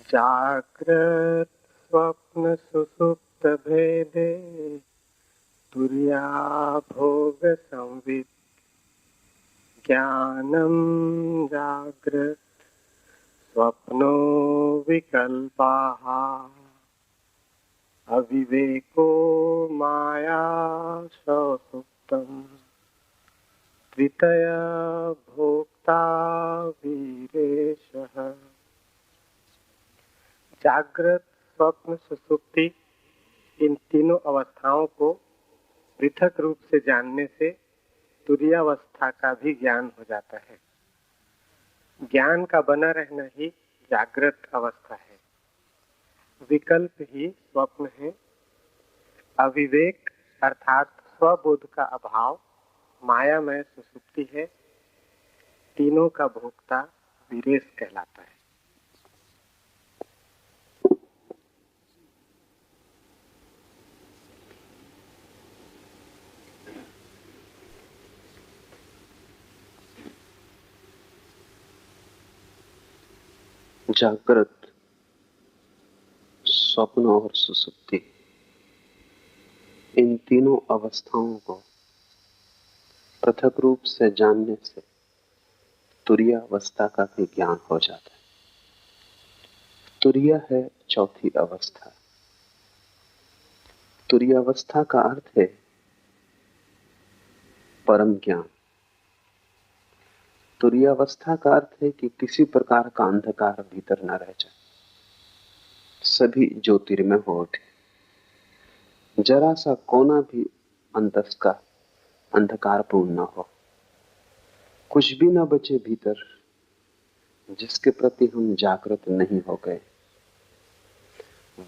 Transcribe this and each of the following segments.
जाग्रत स्वप्न सुषुप्त भेदे तुर्या भोग संवित् ज्ञानम जाग्रत स्वप्नो विकल्पाः अविवेको माया सुप्तम् त्रितया भोक्ता वीरेशः। जागृत स्वप्न सुषुप्ति इन तीनों अवस्थाओं को पृथक रूप से जानने से तुरीयावस्था का भी ज्ञान हो जाता है। ज्ञान का बना रहना ही जागृत अवस्था है, विकल्प ही स्वप्न है। अविवेक अर्थात स्वबोध का अभाव मायामय सुषुप्ति है। तीनों का भोक्ता वीरेश कहलाता है। जागृत, स्वप्न और सुषुप्ति इन तीनों अवस्थाओं को पृथक रूप से जानने से तुरीयावस्था का भी ज्ञान हो जाता है। तुरीया है चौथी अवस्था। तुरीयावस्था का अर्थ है परम ज्ञान। तुरीयावस्था का अर्थ है कि किसी प्रकार का अंधकार भीतर न रह जाए, सभी ज्योतिर्मय हो उठे, जरा सा कोना भी अंतस का अंधकारपूर्ण न हो, कुछ भी न बचे भीतर जिसके प्रति हम जागृत नहीं हो गए।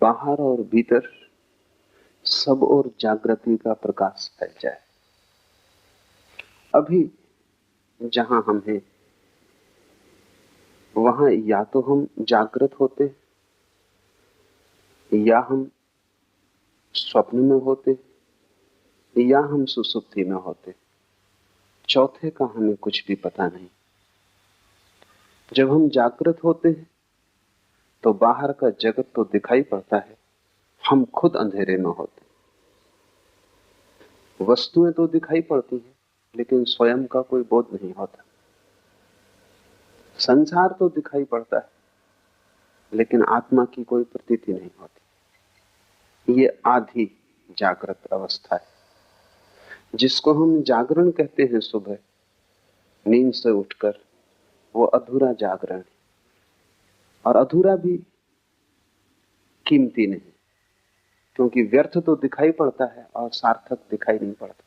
बाहर और भीतर सब और जागृति का प्रकाश फैल जाए। अभी जहां हम हैं वहां या तो हम जागृत होते या हम स्वप्न में होते या हम सुषुप्ति में होते। चौथे का हमें कुछ भी पता नहीं। जब हम जागृत होते हैं तो बाहर का जगत तो दिखाई पड़ता है, हम खुद अंधेरे में होते। वस्तुएं तो दिखाई पड़ती हैं लेकिन स्वयं का कोई बोध नहीं होता। संसार तो दिखाई पड़ता है लेकिन आत्मा की कोई प्रतीति नहीं होती। ये आधी जागृत अवस्था है, जिसको हम जागरण कहते हैं। सुबह नींद से उठकर वो अधूरा जागरण है, और अधूरा भी कीमती नहीं, क्योंकि व्यर्थ तो दिखाई पड़ता है और सार्थक दिखाई नहीं पड़ता।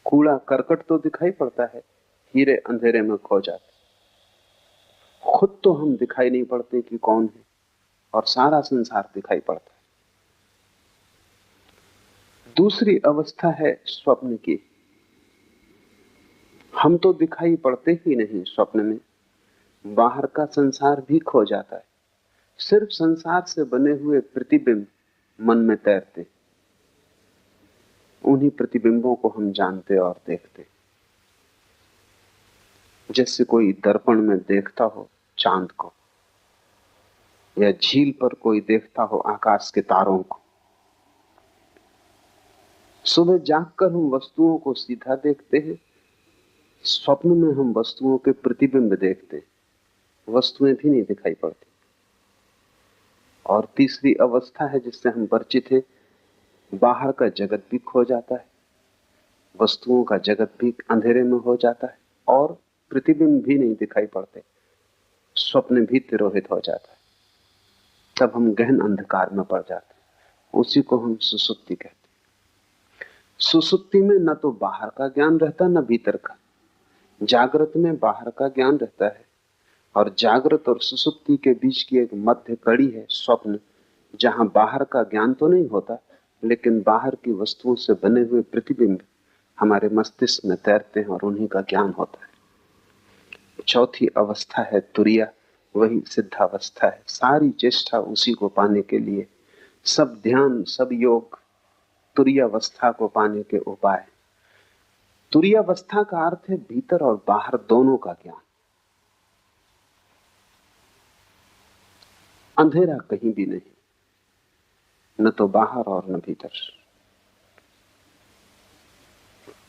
कूड़ा करकट तो दिखाई पड़ता है, हीरे अंधेरे में खो जाते। खुद तो हम दिखाई नहीं पड़ते कि कौन है, और सारा संसार दिखाई पड़ता है। दूसरी अवस्था है स्वप्न की। हम तो दिखाई पड़ते ही नहीं स्वप्न में, बाहर का संसार भी खो जाता है। सिर्फ संसार से बने हुए प्रतिबिंब मन में तैरते, उन्हीं प्रतिबिंबों को हम जानते और देखते। जैसे कोई दर्पण में देखता हो चांद को, या झील पर कोई देखता हो आकाश के तारों को। सुबह जागकर हम वस्तुओं को सीधा देखते हैं, स्वप्न में हम वस्तुओं के प्रतिबिंब देखते, वस्तुएं भी नहीं दिखाई पड़ती। और तीसरी अवस्था है जिससे हम परिचित हैं, बाहर का जगत भी खो जाता है, वस्तुओं का जगत भी अंधेरे में हो जाता है, और प्रतिबिंब भी नहीं दिखाई पड़ते, स्वप्न भी तिरोहित हो जाता है। तब हम गहन अंधकार में पड़ जाते हैं। उसी को हम सुसुप्ति कहते हैं। सुसुप्ति में न तो बाहर का ज्ञान रहता न भीतर का। जागृत में बाहर का ज्ञान रहता है, और जागृत और सुसुप्ति के बीच की एक मध्य कड़ी है स्वप्न, जहां बाहर का ज्ञान तो नहीं होता लेकिन बाहर की वस्तुओं से बने हुए प्रतिबिंब हमारे मस्तिष्क में तैरते हैं और उन्हीं का ज्ञान होता है। चौथी अवस्था है तुरीया, वही सिद्धावस्था है। सारी चेष्टा उसी को पाने के लिए, सब ध्यान सब योग तुरीयावस्था को पाने के उपाय। तुरीयावस्था का अर्थ है भीतर और बाहर दोनों का ज्ञान। अंधेरा कहीं भी नहीं, न तो बाहर और न भीतर,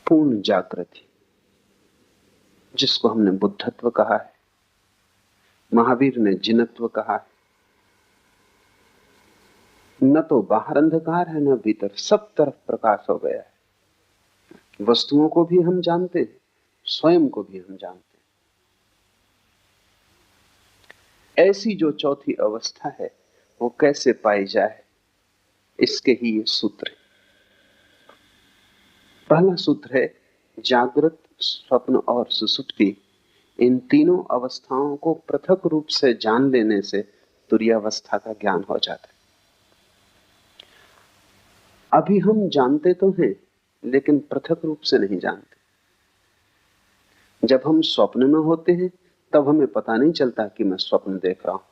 पूर्ण जागृति, जिसको हमने बुद्धत्व कहा है, महावीर ने जिनत्व कहा है। न तो बाहर अंधकार है न भीतर, सब तरफ प्रकाश हो गया है। वस्तुओं को भी हम जानते हैं, स्वयं को भी हम जानते हैं। ऐसी जो चौथी अवस्था है वो कैसे पाई जाए, इसके ही ये सूत्र है। पहला सूत्र है जागृत, स्वप्न और सुषुप्ति, इन तीनों अवस्थाओं को पृथक रूप से जान लेने से तुरीयावस्था का ज्ञान हो जाता है। अभी हम जानते तो हैं लेकिन पृथक रूप से नहीं जानते। जब हम स्वप्न में होते हैं तब हमें पता नहीं चलता कि मैं स्वप्न देख रहा हूं,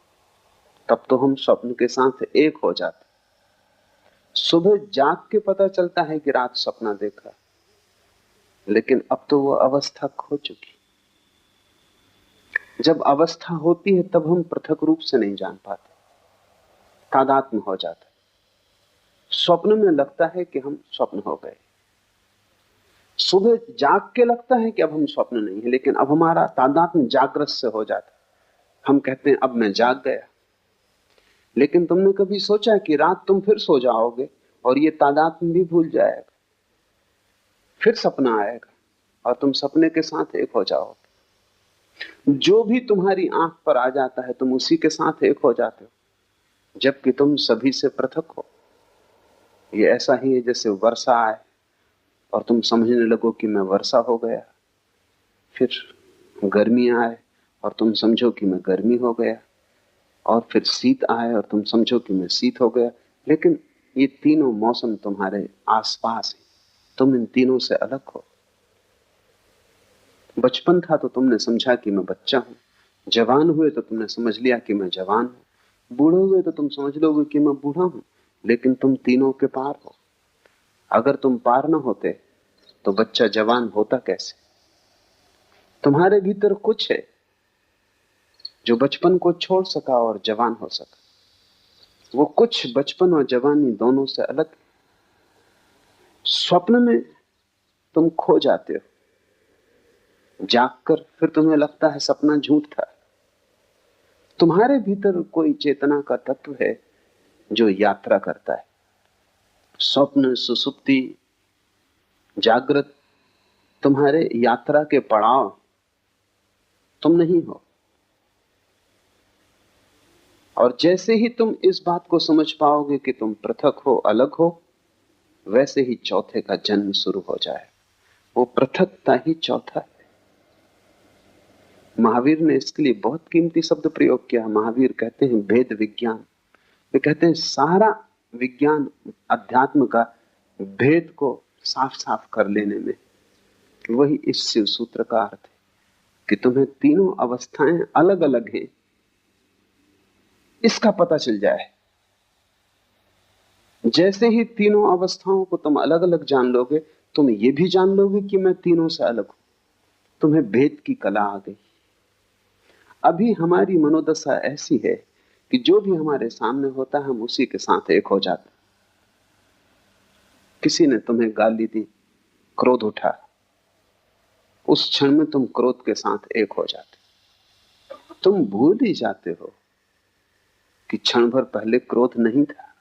तब तो हम स्वप्न के साथ एक हो जाते। सुबह जाग के पता चलता है कि रात सपना देखा, लेकिन अब तो वो अवस्था खो चुकी। जब अवस्था होती है तब हम पृथक रूप से नहीं जान पाते, तादात्म्य हो जाता है। स्वप्न में लगता है कि हम स्वप्न हो गए, सुबह जाग के लगता है कि अब हम स्वप्न नहीं है, लेकिन अब हमारा तादात्म्य जागृत से हो जाता है। हम कहते हैं अब मैं जाग गया, लेकिन तुमने कभी सोचा कि रात तुम फिर सो जाओगे और ये तादात्म्य भी भूल जाएगा, फिर सपना आएगा और तुम सपने के साथ एक हो जाओगे। जो भी तुम्हारी आंख पर आ जाता है तुम उसी के साथ एक हो जाते हो, जबकि तुम सभी से पृथक हो। ये ऐसा ही है जैसे वर्षा आए और तुम समझने लगो कि मैं वर्षा हो गया, फिर गर्मी आए और तुम समझो कि मैं गर्मी हो गया, और फिर शीत आए और तुम समझो कि मैं शीत हो गया। लेकिन ये तीनों मौसम तुम्हारे आसपास हैं, तुम इन तीनों से अलग हो। बचपन था तो तुमने समझा कि मैं बच्चा हूं, जवान हुए तो तुमने समझ लिया कि मैं जवान हूं, बूढ़े हुए तो तुम समझ लोगे कि मैं बूढ़ा हूं, लेकिन तुम तीनों के पार हो। अगर तुम पार ना होते तो बच्चा जवान होता कैसे? तुम्हारे भीतर कुछ है जो बचपन को छोड़ सका और जवान हो सका। वो कुछ बचपन और जवानी दोनों से अलग। स्वप्न में तुम खो जाते हो, जागकर फिर तुम्हें लगता है सपना झूठ था। तुम्हारे भीतर कोई चेतना का तत्व है जो यात्रा करता है। स्वप्न, सुसुप्ति, जागृत तुम्हारे यात्रा के पड़ाव, तुम नहीं हो। और जैसे ही तुम इस बात को समझ पाओगे कि तुम पृथक हो, अलग हो, वैसे ही चौथे का जन्म शुरू हो जाए। वो पृथकता ही चौथा है। महावीर ने इसके लिए बहुत कीमती शब्द प्रयोग किया। महावीर कहते हैं भेद विज्ञान। वे कहते हैं सारा विज्ञान अध्यात्म का भेद को साफ साफ कर लेने में, वही इस शिव सूत्र का अर्थ है कि तुम्हें तीनों अवस्थाएं अलग अलग हैं, इसका पता चल जाए। जैसे ही तीनों अवस्थाओं को तुम अलग अलग जान लोगे, तुम ये भी जान लोगे कि मैं तीनों से अलग हूं। तुम्हें भेद की कला आ गई। अभी हमारी मनोदशा ऐसी है कि जो भी हमारे सामने होता है हम उसी के साथ एक हो जाते। किसी ने तुम्हें गाली दी, क्रोध उठा, उस क्षण में तुम क्रोध के साथ एक हो जाते। तुम भूल ही जाते हो कि क्षण भर पहले क्रोध नहीं था,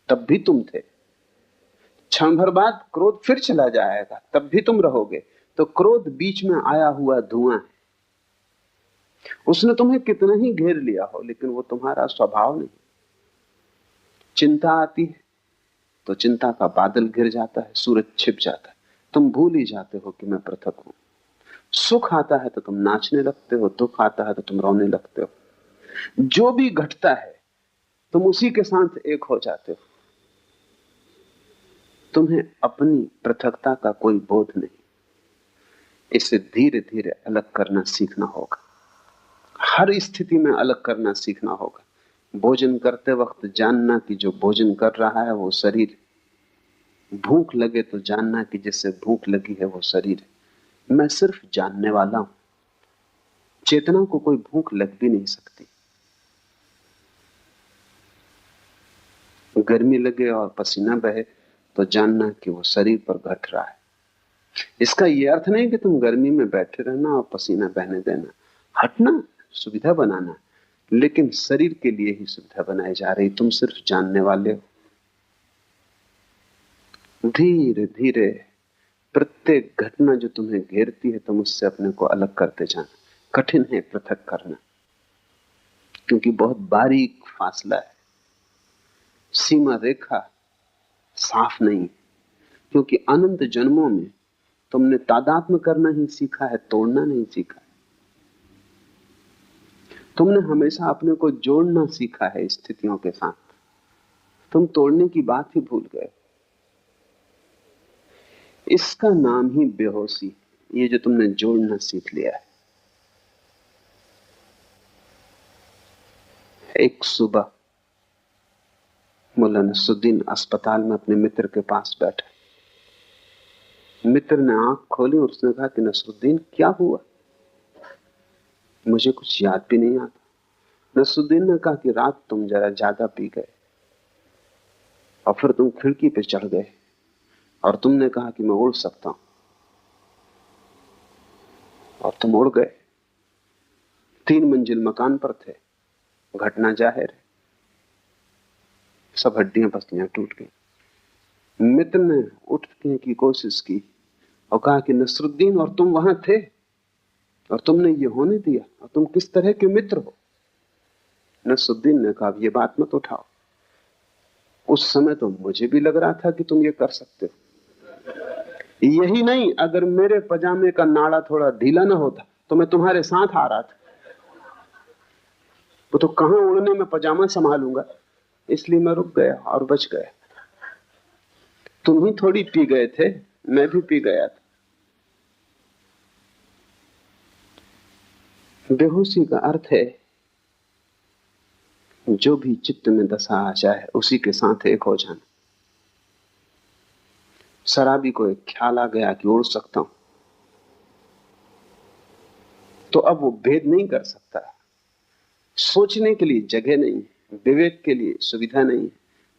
तब भी तुम थे। क्षण भर बाद क्रोध फिर चला जाएगा, तब भी तुम रहोगे। तो क्रोध बीच में आया हुआ धुआं है। उसने तुम्हें कितना ही घेर लिया हो, लेकिन वो तुम्हारा स्वभाव नहीं। चिंता आती है तो चिंता का बादल घिर जाता है, सूरज छिप जाता है, तुम भूल ही जाते हो कि मैं पृथक हूं। सुख आता है तो तुम नाचने लगते हो, दुख आता है तो तुम रोने लगते हो। जो भी घटता है तुम उसी के साथ एक हो जाते हो। तुम्हें अपनी पृथकता का कोई बोध नहीं। इसे धीरे धीरे अलग करना सीखना होगा। हर स्थिति में अलग करना सीखना होगा। भोजन करते वक्त जानना कि जो भोजन कर रहा है वो शरीर। भूख लगे तो जानना कि जिससे भूख लगी है वो शरीर है। मैं सिर्फ जानने वाला हूं। चेतना को कोई भूख लग भी नहीं सकती। गर्मी लगे और पसीना बहे तो जानना कि वो शरीर पर घट रहा है। इसका ये अर्थ नहीं कि तुम गर्मी में बैठे रहना और पसीना बहने देना, हटना, सुविधा बनाना, लेकिन शरीर के लिए ही सुविधा बनाई जा रही, तुम सिर्फ जानने वाले हो। धीरे धीरे प्रत्येक घटना जो तुम्हें घेरती है तुम उससे अपने को अलग करते जाना। कठिन है पृथक करना, क्योंकि बहुत बारीक फासला है, सीमा रेखा साफ नहीं, क्योंकि अनंत जन्मों में तुमने तादात्म्य करना ही सीखा है, तोड़ना नहीं सीखा है। तुमने हमेशा अपने को जोड़ना सीखा है स्थितियों के साथ, तुम तोड़ने की बात ही भूल गए। इसका नाम ही बेहोशी, ये जो तुमने जोड़ना सीख लिया है। एक सुबह मुल्ला नसरुद्दीन अस्पताल में अपने मित्र के पास बैठा। मित्र ने आंख खोली और उसने कहा कि नसरुद्दीन क्या हुआ? मुझे कुछ याद भी नहीं आता। नसरुद्दीन ने कहा कि रात तुम जरा ज्यादा पी गए और फिर तुम खिड़की पे चढ़ गए और तुमने कहा कि मैं उड़ सकता हूं, और तुम उड़ गए। 3 मंजिल मकान पर थे। घटना जाहिर है, सब हड्डियां पसलियां टूट गई। मित्र ने उठने की कोशिश की और कहा कि नसरुद्दीन, और तुम वहां थे और तुमने ये होने दिया, और तुम किस तरह के मित्र हो? नसरुद्दीन ने कहा ये बात मत उठाओ, उस समय तो मुझे भी लग रहा था कि तुम ये कर सकते हो। यही नहीं, अगर मेरे पजामे का नाड़ा थोड़ा ढीला ना होता तो मैं तुम्हारे साथ आ रहा था। वो तो कहां उड़ने में पजामा संभालूंगा, इसलिए मैं रुक गया और बच गया। तुम ही थोड़ी पी गए थे, मैं भी पी गया था। बेहोशी का अर्थ है जो भी चित्त में दशा आ जाए उसी के साथ एक हो जाना। शराबी को एक ख्याल आ गया कि उड़ सकता हूं, तो अब वो भेद नहीं कर सकता। सोचने के लिए जगह नहीं, विवेक के लिए सुविधा नहीं,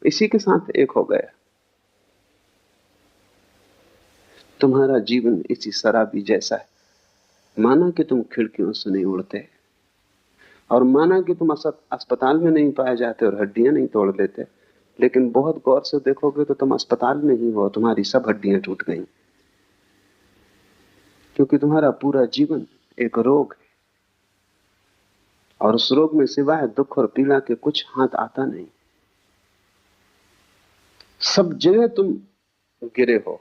इसी के साथ एक हो गया। तुम्हारा जीवन इसी शराबी जैसा है। माना कि तुम खिड़कियों से नहीं उड़ते, और माना कि तुम अस्पताल में नहीं पाए जाते और हड्डियां नहीं तोड़ लेते, लेकिन बहुत गौर से देखोगे तो तुम अस्पताल में ही हो, तुम्हारी सब हड्डियां टूट गई, क्योंकि तुम्हारा पूरा जीवन एक रोग है, और उस रोग में सिवाय दुख और पीड़ा के कुछ हाथ आता नहीं। सब जगह तुम गिरे हो,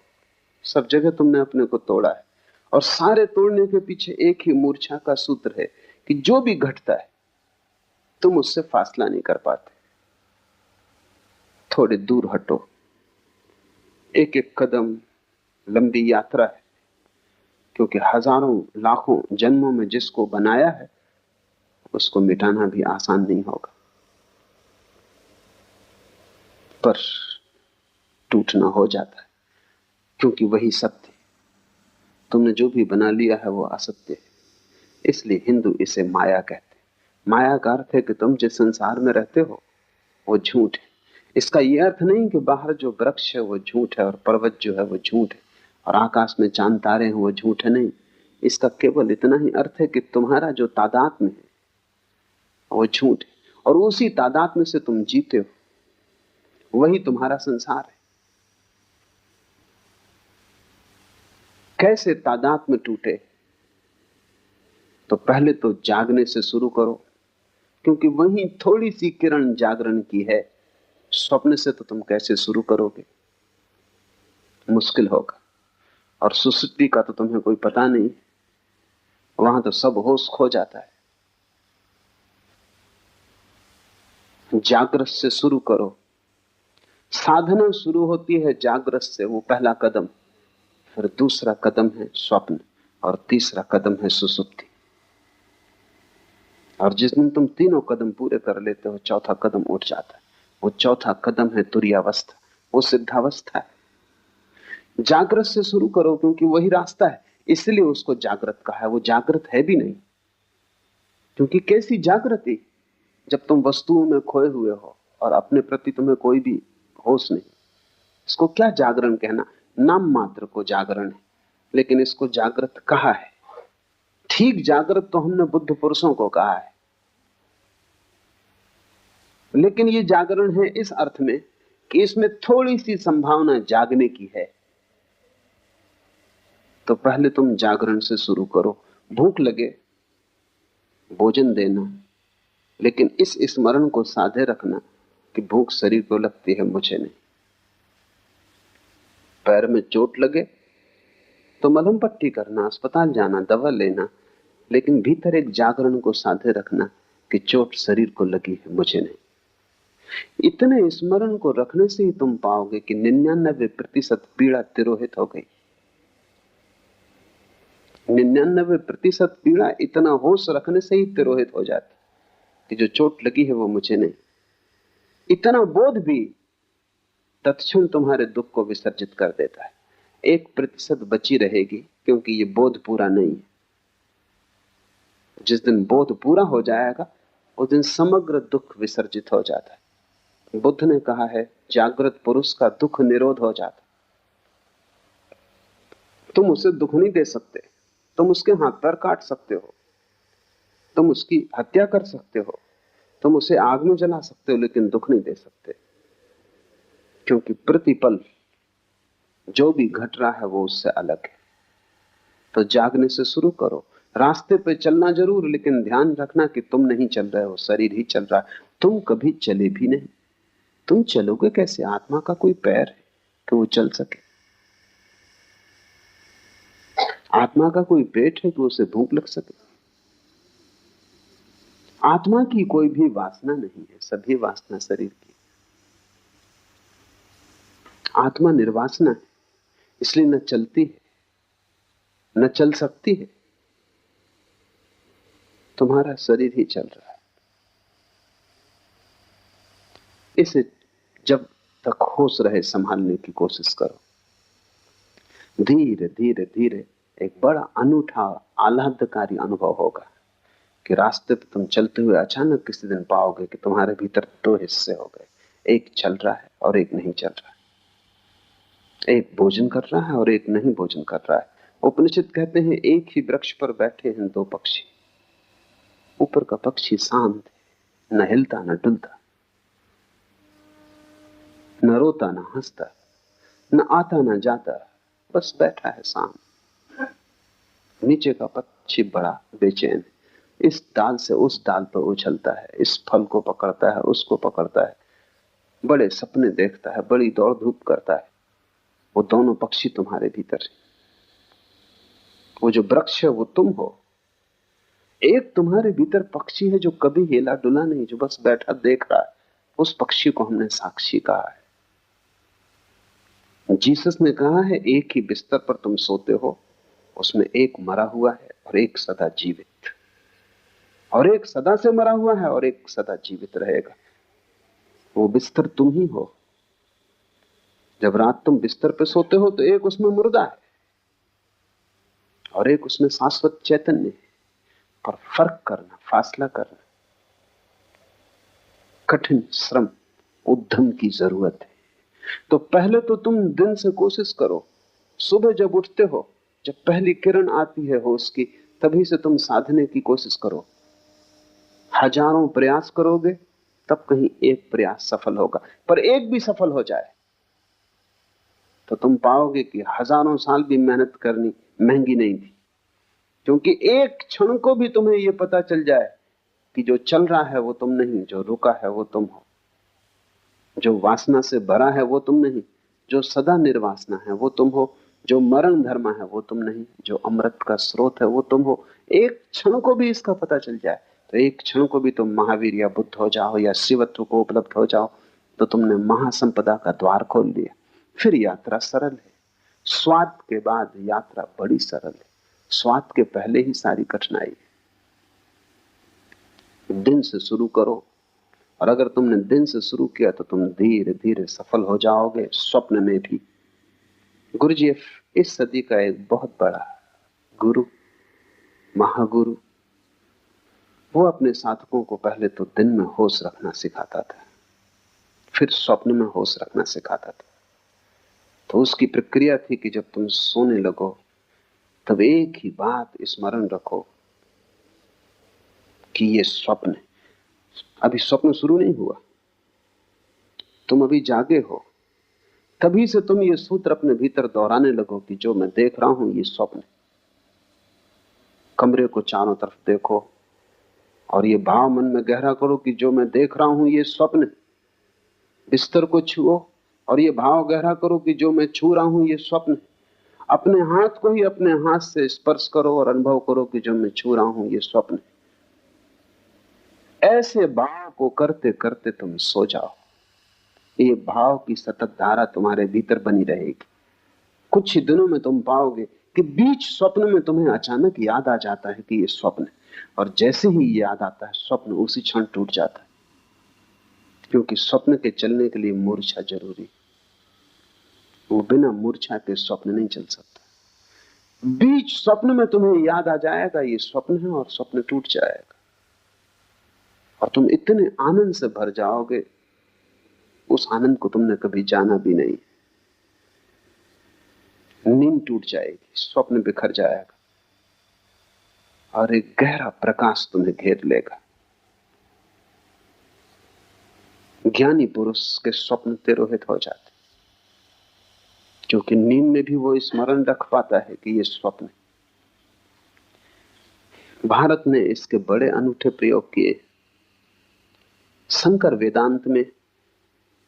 सब जगह तुमने अपने को तोड़ा है, और सारे तोड़ने के पीछे एक ही मूर्छा का सूत्र है कि जो भी घटता है तुम उससे फासला नहीं कर पाते। थोड़े दूर हटो, एक एक कदम लंबी यात्रा है, क्योंकि हजारों लाखों जन्मों में जिसको बनाया है उसको मिटाना भी आसान नहीं होगा, पर टूटना हो जाता है, क्योंकि वही सत्य। तुमने जो भी बना लिया है वो असत्य है। इसलिए हिंदू इसे माया कहते हैं। माया का अर्थ है कि तुम जिस संसार में रहते हो वो झूठ है। इसका यह अर्थ नहीं कि बाहर जो वृक्ष है वो झूठ है और पर्वत जो है वो झूठ है और आकाश में चांद तारे हैं वो झूठ है, नहीं। इसका केवल इतना ही अर्थ है कि तुम्हारा जो तादात्म्य है वो झूठ है, और उसी तादात्म्य से तुम जीते हो, वही तुम्हारा संसार है। कैसे तादात्म्य टूटे? तो पहले तो जागने से शुरू करो, क्योंकि वही थोड़ी सी किरण जागरण की है। स्वप्न से तो तुम कैसे शुरू करोगे? मुश्किल होगा। और सुसुप्ति का तो तुम्हें कोई पता नहीं, वहां तो सब होश खो जाता है। जागृत से शुरू करो। साधना शुरू होती है जागृत से, वो पहला कदम। फिर दूसरा कदम है स्वप्न, और तीसरा कदम है सुसुप्ति। और जिस दिन तुम तीनों कदम पूरे कर लेते हो, चौथा कदम उठ जाता है। वो चौथा कदम है तुरीयावस्था, वो सिद्धावस्था है। जागृत से शुरू करो, क्योंकि वही रास्ता है, इसलिए उसको जागृत कहा है। वो जागृत है भी नहीं, क्योंकि कैसी जागृति जब तुम वस्तुओं में खोए हुए हो, और अपने प्रति तुम्हें कोई भी होश नहीं। इसको क्या जागरण कहना? नाम मात्र को जागरण है, लेकिन इसको जागृत कहा है। ठीक जागृत तो हमने बुद्ध पुरुषों को कहा है, लेकिन ये जागरण है इस अर्थ में कि इसमें थोड़ी सी संभावना जागने की है। तो पहले तुम जागरण से शुरू करो। भूख लगे, भोजन देना, लेकिन इस स्मरण को साधे रखना कि भूख शरीर को लगती है, मुझे नहीं। पैर में चोट लगे तो मलहम पट्टी करना, अस्पताल जाना, दवा लेना, लेकिन भीतर एक जागरण को साधे रखना कि चोट शरीर को लगी है, मुझे नहीं। इतने स्मरण को रखने से ही तुम पाओगे कि 99% पीड़ा तिरोहित हो गई। 99% पीड़ा इतना होश रखने से ही तिरोहित हो जाती कि जो चोट लगी है वो मुझे नहीं। इतना बोध भी तत्क्षण तुम्हारे दुख को विसर्जित कर देता है। 1% बची रहेगी, क्योंकि ये बोध पूरा नहीं है। जिस दिन बोध पूरा हो जाएगा उस दिन समग्र दुख विसर्जित हो जाता है। बुद्ध ने कहा है, जागृत पुरुष का दुख निरोध हो जाता। तुम उसे दुख नहीं दे सकते, तुम उसके हाथ पैर काट सकते हो, तुम उसकी हत्या कर सकते हो, तुम उसे आग में जला सकते हो, लेकिन दुख नहीं दे सकते, क्योंकि प्रतिपल जो भी घट रहा है वो उससे अलग है। तो जागने से शुरू करो। रास्ते पे चलना जरूर, लेकिन ध्यान रखना कि तुम नहीं चल रहे हो, शरीर ही चल रहा है। तुम कभी चले भी नहीं। तुम चलोगे कैसे? आत्मा का कोई पैर है कि वो चल सके? आत्मा का कोई पेट है कि उसे भूख लग सके? आत्मा की कोई भी वासना नहीं है, सभी वासना शरीर की। आत्मा निर्वासना है, इसलिए न चलती है, न चल सकती है। तुम्हारा शरीर ही चल रहा है। इसे जब तक होश रहे संभालने की कोशिश करो। धीरे धीरे धीरे एक बड़ा अनूठा आह्लादकारी अनुभव होगा कि रास्ते पे तुम चलते हुए अचानक किसी दिन पाओगे कि तुम्हारे भीतर 2 हिस्से हो गए। एक चल रहा है और एक नहीं चल रहा है। एक भोजन कर रहा है और एक नहीं भोजन कर रहा है। उपनिषद कहते हैं, एक ही वृक्ष पर बैठे हैं 2 पक्षी। ऊपर का पक्षी शांत है, न हिलता न डुलता, न रोता न हंसता, न आता न जाता, बस बैठा है शांत। नीचे का पक्षी बड़ा बेचैन है, इस डाल से उस डाल पर उछलता है, इस फल को पकड़ता है, उसको पकड़ता है, बड़े सपने देखता है, बड़ी दौड़ धूप करता है। वो दोनों पक्षी तुम्हारे भीतर है। वो जो वृक्ष है वो तुम हो। एक तुम्हारे भीतर पक्षी है जो कभी हिला डुला नहीं, जो बस बैठा देख रहा है। उस पक्षी को हमने साक्षी कहा है। जीसस ने कहा है, एक ही बिस्तर पर तुम सोते हो, उसमें एक मरा हुआ है और एक सदा जीवित, और एक सदा से मरा हुआ है और एक सदा जीवित रहेगा। वो बिस्तर तुम ही हो। जब रात तुम बिस्तर पे सोते हो तो एक उसमें मुर्दा है और एक उसमें शाश्वत चैतन्य है। पर फर्क करना, फासला करना, कठिन श्रम, उद्यम की जरूरत है। तो पहले तो तुम दिन से कोशिश करो। सुबह जब उठते हो, जब पहली किरण आती है होश की, तभी से तुम साधने की कोशिश करो। हजारों प्रयास करोगे तब कहीं एक प्रयास सफल होगा। पर एक भी सफल हो जाए तो तुम पाओगे कि हजारों साल भी मेहनत करनी महंगी नहीं थी। क्योंकि एक क्षण को भी तुम्हें यह पता चल जाए कि जो चल रहा है वो तुम नहीं, जो रुका है वो तुम हो, जो वासना से भरा है वो तुम नहीं, जो सदा निर्वासना है वो तुम हो, जो मरण धर्म है वो तुम नहीं, जो अमृत का स्रोत है वो तुम हो। एक क्षण को भी इसका पता चल जाए तो एक क्षण को भी तुम महावीर या बुद्ध हो जाओ या शिवत्व को उपलब्ध हो जाओ तो तुमने महासंपदा का द्वार खोल दिया। फिर यात्रा सरल है। स्वाद के बाद यात्रा बड़ी सरल है। स्वाद के पहले ही सारी कठिनाई है। दिन से शुरू करो, और अगर तुमने दिन से शुरू किया तो तुम धीरे धीरे सफल हो जाओगे, स्वप्न में भी। गुरुजी इस सदी का एक बहुत बड़ा गुरु, महागुरु, वो अपने साधकों को पहले तो दिन में होश रखना सिखाता था। फिर स्वप्न में होश रखना सिखाता था। तो उसकी प्रक्रिया थी कि जब तुम सोने लगो तब एक ही बात स्मरण रखो कि ये स्वप्न है। अभी स्वप्न शुरू नहीं हुआ, तुम अभी जागे हो। तभी से तुम ये सूत्र अपने भीतर दोहराने लगो कि जो मैं देख रहा हूं ये स्वप्न है। कमरे को चारों तरफ देखो और ये भाव मन में गहरा करो कि जो मैं देख रहा हूं ये स्वप्न है। बिस्तर को छुओ और ये भाव गहरा करो कि जो मैं छू रहा हूं ये स्वप्न है। अपने हाथ को ही अपने हाथ से स्पर्श करो और अनुभव करो कि जो मैं छू रहा हूं ये स्वप्न है। ऐसे भाव को करते करते तुम सो जाओ। ये भाव की सतत धारा तुम्हारे भीतर बनी रहेगी। कुछ ही दिनों में तुम पाओगे कि बीच स्वप्न में तुम्हें अचानक याद आ जाता है कि ये स्वप्न है, और जैसे ही याद आता है स्वप्न उसी क्षण टूट जाता है। क्योंकि स्वप्न के चलने के लिए मूर्छा जरूरी, वो बिना मूर्छा के स्वप्न नहीं चल सकता। बीच स्वप्न में तुम्हें याद आ जाएगा ये स्वप्न है और स्वप्न टूट जाएगा, और तुम इतने आनंद से भर जाओगे, उस आनंद को तुमने कभी जाना भी नहीं। नींद टूट जाएगी, स्वप्न बिखर जाएगा और एक गहरा प्रकाश तुम्हें घेर लेगा। ज्ञानी पुरुष के स्वप्न तिरोहित हो जाते, क्योंकि नींद में भी वो स्मरण रख पाता है कि ये स्वप्न है। भारत ने इसके बड़े अनूठे प्रयोग किए। शंकर वेदांत में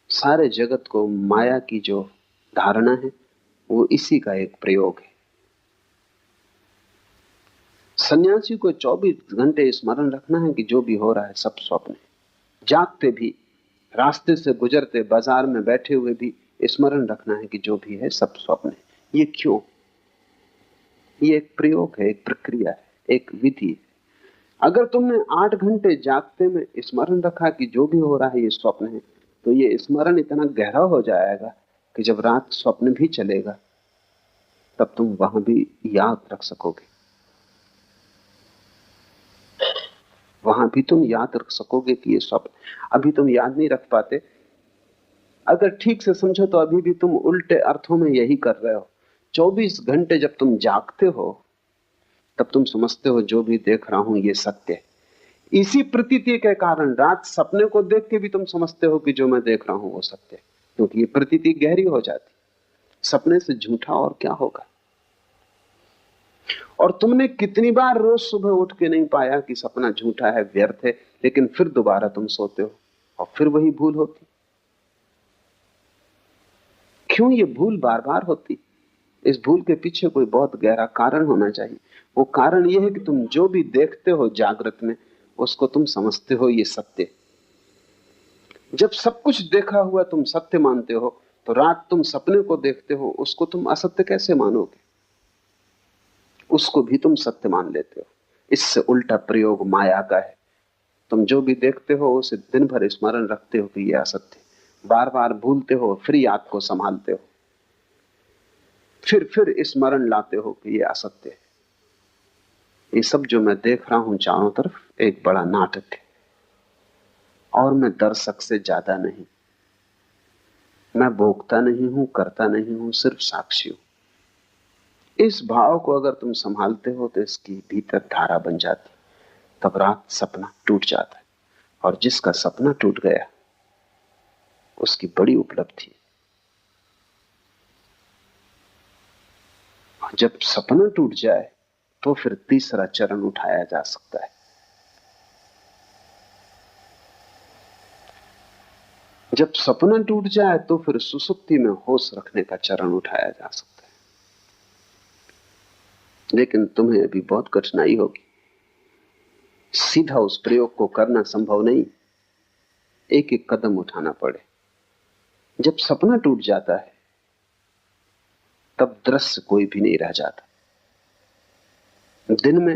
सारे जगत को माया की जो धारणा है वो इसी का एक प्रयोग है। सन्यासी को 24 घंटे स्मरण रखना है कि जो भी हो रहा है सब स्वप्न है। जागते भी, रास्ते से गुजरते, बाजार में बैठे हुए भी स्मरण रखना है कि जो भी है सब स्वप्न है। ये क्यों? ये एक प्रयोग है, एक प्रक्रिया है, एक विधि है। अगर तुमने 8 घंटे जागते में स्मरण रखा कि जो भी हो रहा है ये स्वप्न है, तो ये स्मरण इतना गहरा हो जाएगा कि जब रात स्वप्न भी चलेगा तब तुम वहां भी याद रख सकोगे, वहां भी तुम याद रख सकोगे कि ये स्वप्न। अभी तुम याद नहीं रख पाते। अगर ठीक से समझो तो अभी भी तुम उल्टे अर्थों में यही कर रहे हो। 24 घंटे जब तुम जागते हो तब तुम समझते हो जो भी देख रहा हूं ये सत्य है। इसी प्रतीति के कारण रात सपने को देख के भी तुम समझते हो कि जो मैं देख रहा हूं वो सत्य है, क्योंकि ये प्रतीति गहरी हो जाती। सपने से झूठा और क्या होगा। और तुमने कितनी बार रोज सुबह उठ के नहीं पाया कि सपना झूठा है, व्यर्थ है, लेकिन फिर दोबारा तुम सोते हो और फिर वही भूल होती। क्यों ये भूल बार बार होती? इस भूल के पीछे कोई बहुत गहरा कारण होना चाहिए। वो कारण ये है कि तुम जो भी देखते हो जागृत में उसको तुम समझते हो ये सत्य। जब सब कुछ देखा हुआ तुम सत्य मानते हो तो रात तुम सपने को देखते हो, उसको तुम असत्य कैसे मानोगे? उसको भी तुम सत्य मान लेते हो। इससे उल्टा प्रयोग माया का है। तुम जो भी देखते हो उसे दिन भर स्मरण रखते हो कि यह असत्य, बार बार भूलते हो, फिर याद को संभालते हो, फिर स्मरण लाते हो कि यह असत्य है। ये सब जो मैं देख रहा हूं चारों तरफ एक बड़ा नाटक है, और मैं दर्शक से ज्यादा नहीं। मैं भोगता नहीं हूं, करता नहीं हूं, सिर्फ साक्षी हूं। इस भाव को अगर तुम संभालते हो तो इसकी भीतर धारा बन जाती, तब रात सपना टूट जाता है। और जिसका सपना टूट गया उसकी बड़ी उपलब्धि। जब सपना टूट जाए तो फिर तीसरा चरण उठाया जा सकता है। जब सपना टूट जाए तो फिर सुसुप्ति में होश रखने का चरण उठाया जा सकता है। लेकिन तुम्हें अभी बहुत कठिनाई होगी, सीधा उस प्रयोग को करना संभव नहीं, एक एक कदम उठाना पड़े। जब सपना टूट जाता है तब दृश्य कोई भी नहीं रह जाता। दिन में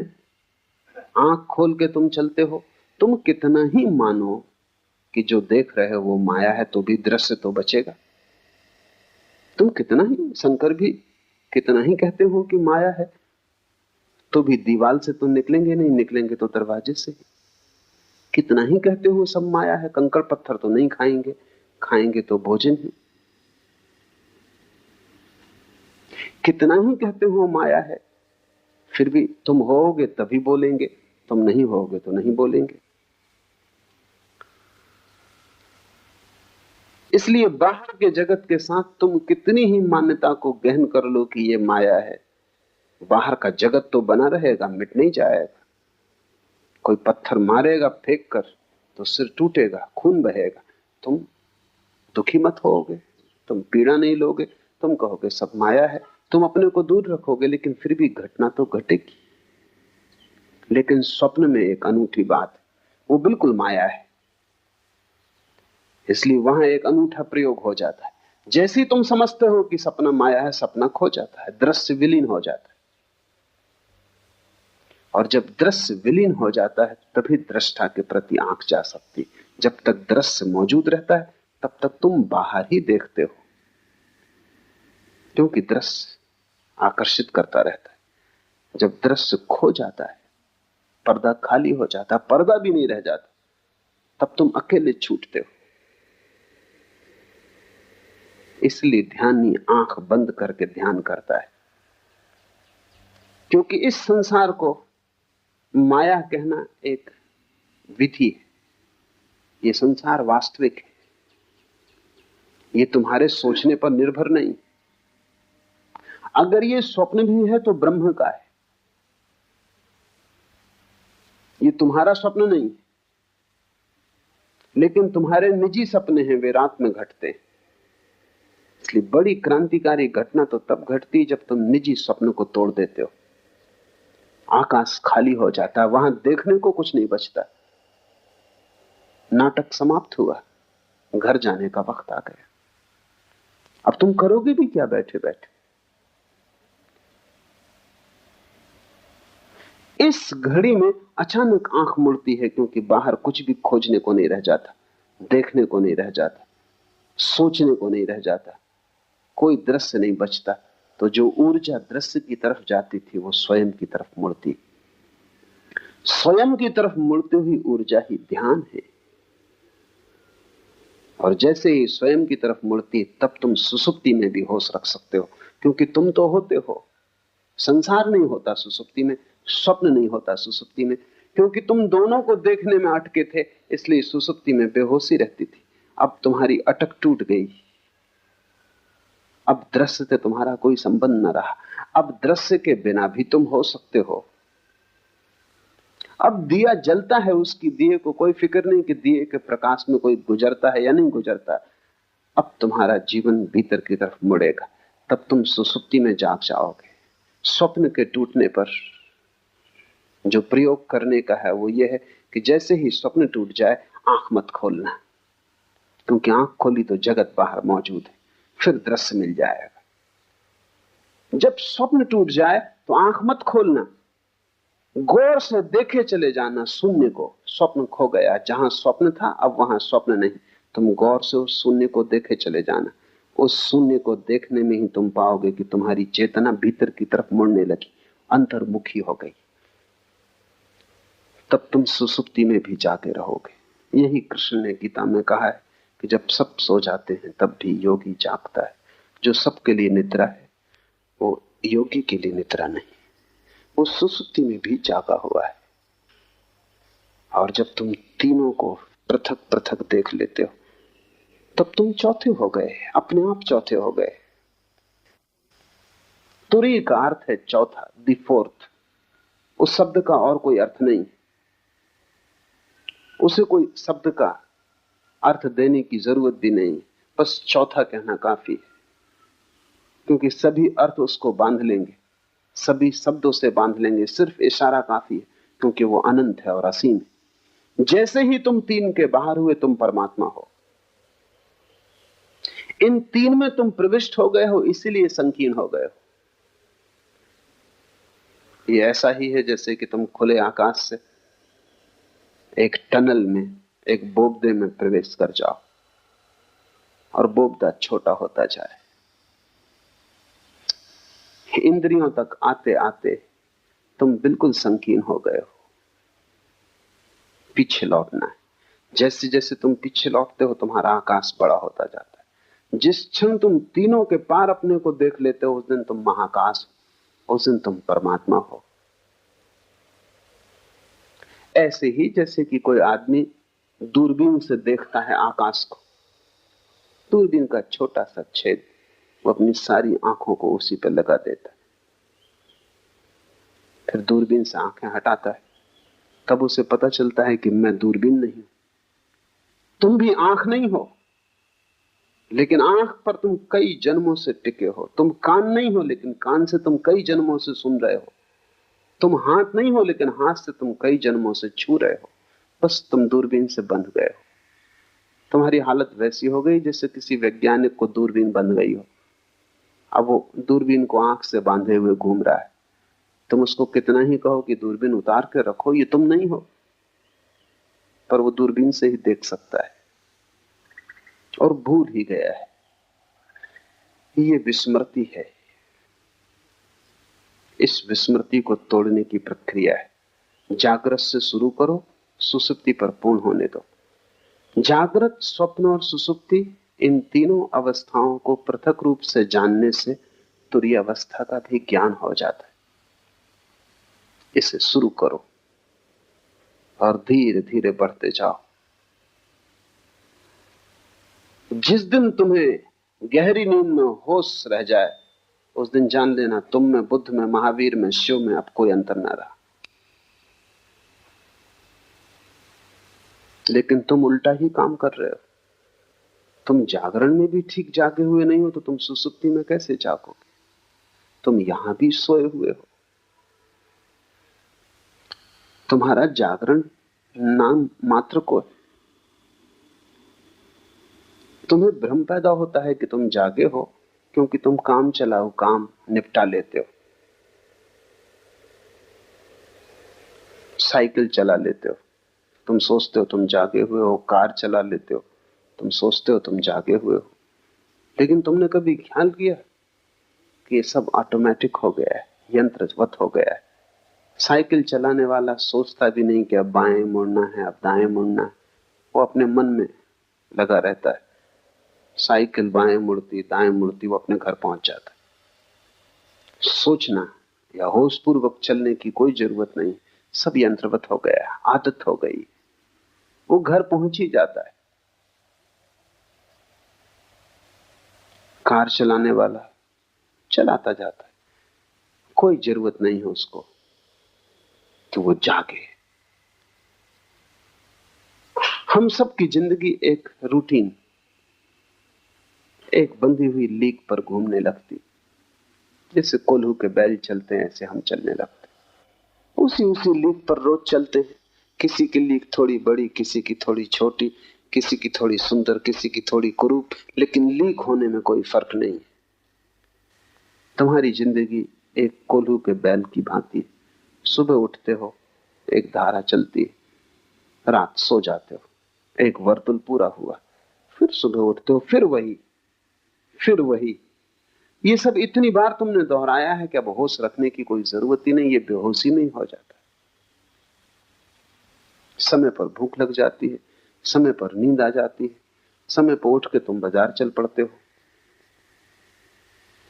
आंख खोल के तुम चलते हो, तुम कितना ही मानो कि जो देख रहे हो वो माया है, तो भी दृश्य तो बचेगा। तुम कितना ही, शंकर भी कितना ही कहते हो कि माया है, तो भी दीवार से तो निकलेंगे नहीं, निकलेंगे तो दरवाजे से। कितना ही कहते हो सब माया है, कंकड़ पत्थर तो नहीं खाएंगे, खाएंगे तो भोजन ही। कितना ही कहते हो माया है, फिर भी तुम होगे तभी बोलेंगे, तुम नहीं होगे तो नहीं बोलेंगे। इसलिए बाहर के जगत के साथ तुम कितनी ही मान्यता को गहन कर लो कि ये माया है, बाहर का जगत तो बना रहेगा, मिट नहीं जाएगा। कोई पत्थर मारेगा फेंक कर तो सिर टूटेगा, खून बहेगा, तुम दुखी मत होगे, तुम पीड़ा नहीं लोगे, तुम कहोगे सब माया है, तुम अपने को दूर रखोगे, लेकिन फिर भी घटना तो घटेगी। लेकिन स्वप्न में एक अनूठी बात है, वो बिल्कुल माया है, इसलिए वहां एक अनूठा प्रयोग हो जाता है। जैसे ही तुम समझते हो कि सपना माया है, सपना खो जाता है, दृश्य विलीन हो जाता है। और जब दृश्य विलीन हो जाता है तभी दृष्टा के प्रति आंख जा सकती। जब तक दृश्य मौजूद रहता है तब तक तुम बाहर ही देखते हो, क्योंकि दृश्य आकर्षित करता रहता है। जब दृश्य खो जाता है, पर्दा खाली हो जाता, पर्दा भी नहीं रह जाता, तब तुम अकेले छूटते हो। इसलिए ध्यानी आंख बंद करके ध्यान करता है, क्योंकि इस संसार को माया कहना एक विधि है। ये संसार वास्तविक है, ये तुम्हारे सोचने पर निर्भर नहीं। अगर ये स्वप्न भी है तो ब्रह्म का है, ये तुम्हारा स्वप्न नहीं। लेकिन तुम्हारे निजी सपने हैं, वे रात में घटते हैं। इसलिए बड़ी क्रांतिकारी घटना तो तब घटती जब तुम निजी स्वप्न को तोड़ देते हो। आकाश खाली हो जाता है, वहां देखने को कुछ नहीं बचता। नाटक समाप्त हुआ, घर जाने का वक्त आ गया। अब तुम करोगे भी क्या बैठे बैठे? इस घड़ी में अचानक आंख मुड़ती है, क्योंकि बाहर कुछ भी खोजने को नहीं रह जाता, देखने को नहीं रह जाता, सोचने को नहीं रह जाता, कोई दृश्य नहीं बचता। तो जो ऊर्जा दृश्य की तरफ जाती थी वो स्वयं की तरफ मुड़ती। स्वयं की तरफ मुड़ती हुई ऊर्जा ही ध्यान है। और जैसे ही स्वयं की तरफ मुड़ती, तब तुम सुसुप्ति में भी होश रख सकते हो, क्योंकि तुम तो होते हो। संसार नहीं होता सुसुप्ति में, स्वप्न नहीं होता सुसुप्ति में, क्योंकि तुम दोनों को देखने में अटके थे, इसलिए सुसुप्ति में बेहोशी रहती थी। अब तुम्हारी अटक टूट गई, अब दृश्य से तुम्हारा कोई संबंध न रहा। अब दृश्य के बिना भी तुम हो सकते हो। अब दिया जलता है, उसकी दिए को कोई फिक्र नहीं कि दिए के प्रकाश में कोई गुजरता है या नहीं गुजरता। अब तुम्हारा जीवन भीतर की तरफ मुड़ेगा, तब तुम सुसुप्ति में जाग जाओगे। स्वप्न के टूटने पर जो प्रयोग करने का है वो ये है कि जैसे ही स्वप्न टूट जाए, आंख मत खोलना, क्योंकि आंख खोली तो जगत बाहर मौजूद है, फिर दृश्य मिल जाएगा। जब स्वप्न टूट जाए तो आंख मत खोलना, गौर से देखे चले जाना शून्य को। स्वप्न खो गया, जहां स्वप्न था अब वहां स्वप्न नहीं। तुम गौर से उस शून्य को देखे चले जाना। उस शून्य को देखने में ही तुम पाओगे कि तुम्हारी चेतना भीतर की तरफ मुड़ने लगी, अंतर्मुखी हो गई। तब तुम सुसुप्ति में भी जाते रहोगे। यही कृष्ण ने गीता में कहा है कि जब सब सो जाते हैं तब भी योगी जागता है। जो सबके लिए निद्रा है वो योगी के लिए निद्रा नहीं, वो सुसुप्ति में भी जागा हुआ है। और जब तुम तीनों को पृथक पृथक देख लेते हो तब तुम चौथे हो गए, अपने आप चौथे हो गए। तुरी का अर्थ है चौथा, द फोर्थ। उस शब्द का और कोई अर्थ नहीं, उसे कोई शब्द का अर्थ देने की जरूरत भी नहीं, बस चौथा कहना काफी है। क्योंकि सभी अर्थ उसको बांध लेंगे, सभी शब्दों से बांध लेंगे, सिर्फ इशारा काफी है, क्योंकि वो अनंत है और असीम है। जैसे ही तुम तीन के बाहर हुए तुम परमात्मा हो। इन तीन में तुम प्रविष्ट हो गए हो, इसीलिए संकीर्ण हो गए हो। ये ऐसा ही है जैसे कि तुम खुले आकाश से एक टनल में, एक बोगदे में प्रवेश कर जाओ और बोगदा छोटा होता जाए। इंद्रियों तक आते आते तुम बिल्कुल संकीर्ण हो गए हो। पीछे लौटना है। जैसे जैसे तुम पीछे लौटते हो तुम्हारा आकाश बड़ा होता जाता है। जिस क्षण तुम तीनों के पार अपने को देख लेते हो उस दिन तुम महाकाश हो, उस दिन तुम परमात्मा हो। ऐसे ही जैसे कि कोई आदमी दूरबीन से देखता है आकाश को, दूरबीन का छोटा सा छेद वो अपनी सारी आंखों को उसी पर लगा देता है, फिर दूरबीन से आंखें हटाता है, तब उसे पता चलता है कि मैं दूरबीन नहीं, तुम भी आंख नहीं हो, लेकिन आंख पर तुम कई जन्मों से टिके हो। तुम कान नहीं हो, लेकिन कान से तुम कई जन्मों से सुन रहे हो। तुम हाथ नहीं हो, लेकिन हाथ से तुम कई जन्मों से छू रहे हो। बस तुम दूरबीन से बंध गए हो। तुम्हारी हालत वैसी हो गई जैसे किसी वैज्ञानिक को दूरबीन बंध गई हो। अब वो दूरबीन को आंख से बांधे हुए घूम रहा है। तुम उसको कितना ही कहो कि दूरबीन उतार के रखो, ये तुम नहीं हो, पर वो दूरबीन से ही देख सकता है और भूल ही गया है। ये विस्मृति है। इस विस्मृति को तोड़ने की प्रक्रिया है। जागृत से शुरू करो, सुसुप्ति पर पूर्ण होने दो। जागृत, स्वप्न और सुसुप्ति, इन तीनों अवस्थाओं को पृथक रूप से जानने से तुरीय अवस्था का भी ज्ञान हो जाता है। इसे शुरू करो और धीरे धीरे बढ़ते जाओ। जिस दिन तुम्हें गहरी नींद में होश रह जाए उस दिन जान लेना तुम में, बुद्ध में, महावीर में, शिव में अब कोई अंतर ना रहा। लेकिन तुम उल्टा ही काम कर रहे हो। तुम जागरण में भी ठीक जागे हुए नहीं हो तो तुम सुसुप्ति में कैसे जागोगे? तुम यहां भी सोए हुए हो। तुम्हारा जागरण नाम मात्र को है। तुम्हें भ्रम पैदा होता है कि तुम जागे हो क्योंकि तुम काम चलाओ, काम निपटा लेते हो, साइकिल चला लेते हो, तुम सोचते हो तुम जागे हुए हो, कार चला लेते हो, तुम सोचते हो तुम जागे हुए हो। लेकिन तुमने कभी ख्याल किया कि ये सब ऑटोमेटिक हो गया है, यंत्रवत हो गया है। साइकिल चलाने वाला सोचता भी नहीं कि अब बाएं मुड़ना है, अब दाएं मुड़ना है। वो अपने मन में लगा रहता है। साइकिल बाएं मुड़ती, दाएं मुड़ती, वो अपने घर पहुंच जाता है। सोचना या होश पूर्वक चलने की कोई जरूरत नहीं, सब यंत्रवत हो गया, आदत हो गई, वो घर पहुंच ही जाता है। कार चलाने वाला चलाता जाता है, कोई जरूरत नहीं है उसको कि वो जागे। हम सबकी जिंदगी एक रूटीन, एक बंधी हुई लीक पर घूमने लगती। जैसे कोल्हू के बैल चलते हैं ऐसे हम चलने लगते, उसी लीक पर रोज चलते हैं। किसी की लीक थोड़ी बड़ी, किसी की थोड़ी छोटी, किसी की थोड़ी सुंदर, किसी की थोड़ी कुरूप, लेकिन लीक होने में कोई फर्क नहीं। तुम्हारी जिंदगी एक कोल्हू के बैल की भांति। सुबह उठते हो, एक धारा चलती है, रात सो जाते हो, एक वर्तुल पूरा हुआ, फिर सुबह उठते हो, फिर वही, फिर वही। ये सब इतनी बार तुमने दोहराया है कि अब होश रखने की कोई जरूरत ही नहीं। ये बेहोशी में ही हो जाता है। समय पर भूख लग जाती है, समय पर नींद आ जाती है, समय पर उठ के तुम बाजार चल पड़ते हो।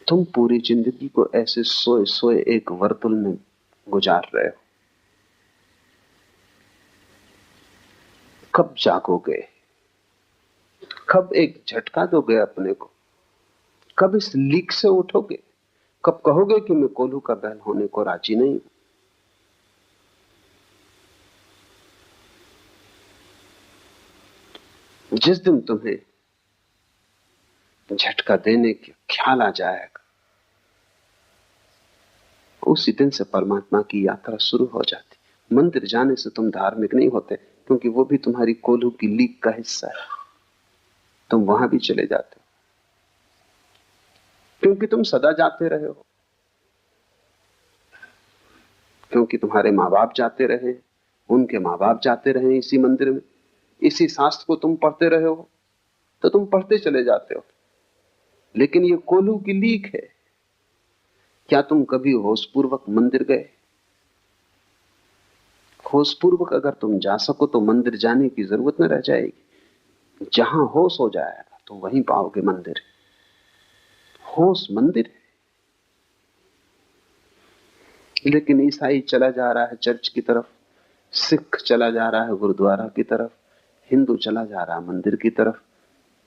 तुम पूरी जिंदगी को ऐसे सोए सोए एक वर्तुल में गुजार रहे हो। कब जागोगे? कब एक झटका दोगे अपने को? कब इस लीक से उठोगे? कब कहोगे कि मैं कोल्हू का बैल होने को राजी नहीं हूं? जिस दिन तुम्हें झटका देने का ख्याल आ जाएगा उसी दिन से परमात्मा की यात्रा शुरू हो जाती। मंदिर जाने से तुम धार्मिक नहीं होते, क्योंकि वो भी तुम्हारी कोल्हू की लीक का हिस्सा है। तुम वहां भी चले जाते हो क्योंकि तुम सदा जाते रहे हो, क्योंकि तुम्हारे माँ बाप जाते रहे, उनके माँ बाप जाते रहे इसी मंदिर में, इसी शास्त्र को तुम पढ़ते रहे हो, तो तुम पढ़ते चले जाते हो। लेकिन ये कोल्हू की लीक है। क्या तुम कभी होशपूर्वक मंदिर गए? होशपूर्वक अगर तुम जा सको तो मंदिर जाने की जरूरत न रह जाएगी। जहां होश हो जाएगा तो वहीं पाओगे मंदिर। होश मंदिर है। लेकिन ईसाई चला जा रहा है चर्च की तरफ, सिख चला जा रहा है गुरुद्वारा की तरफ, हिंदू चला जा रहा है मंदिर की तरफ,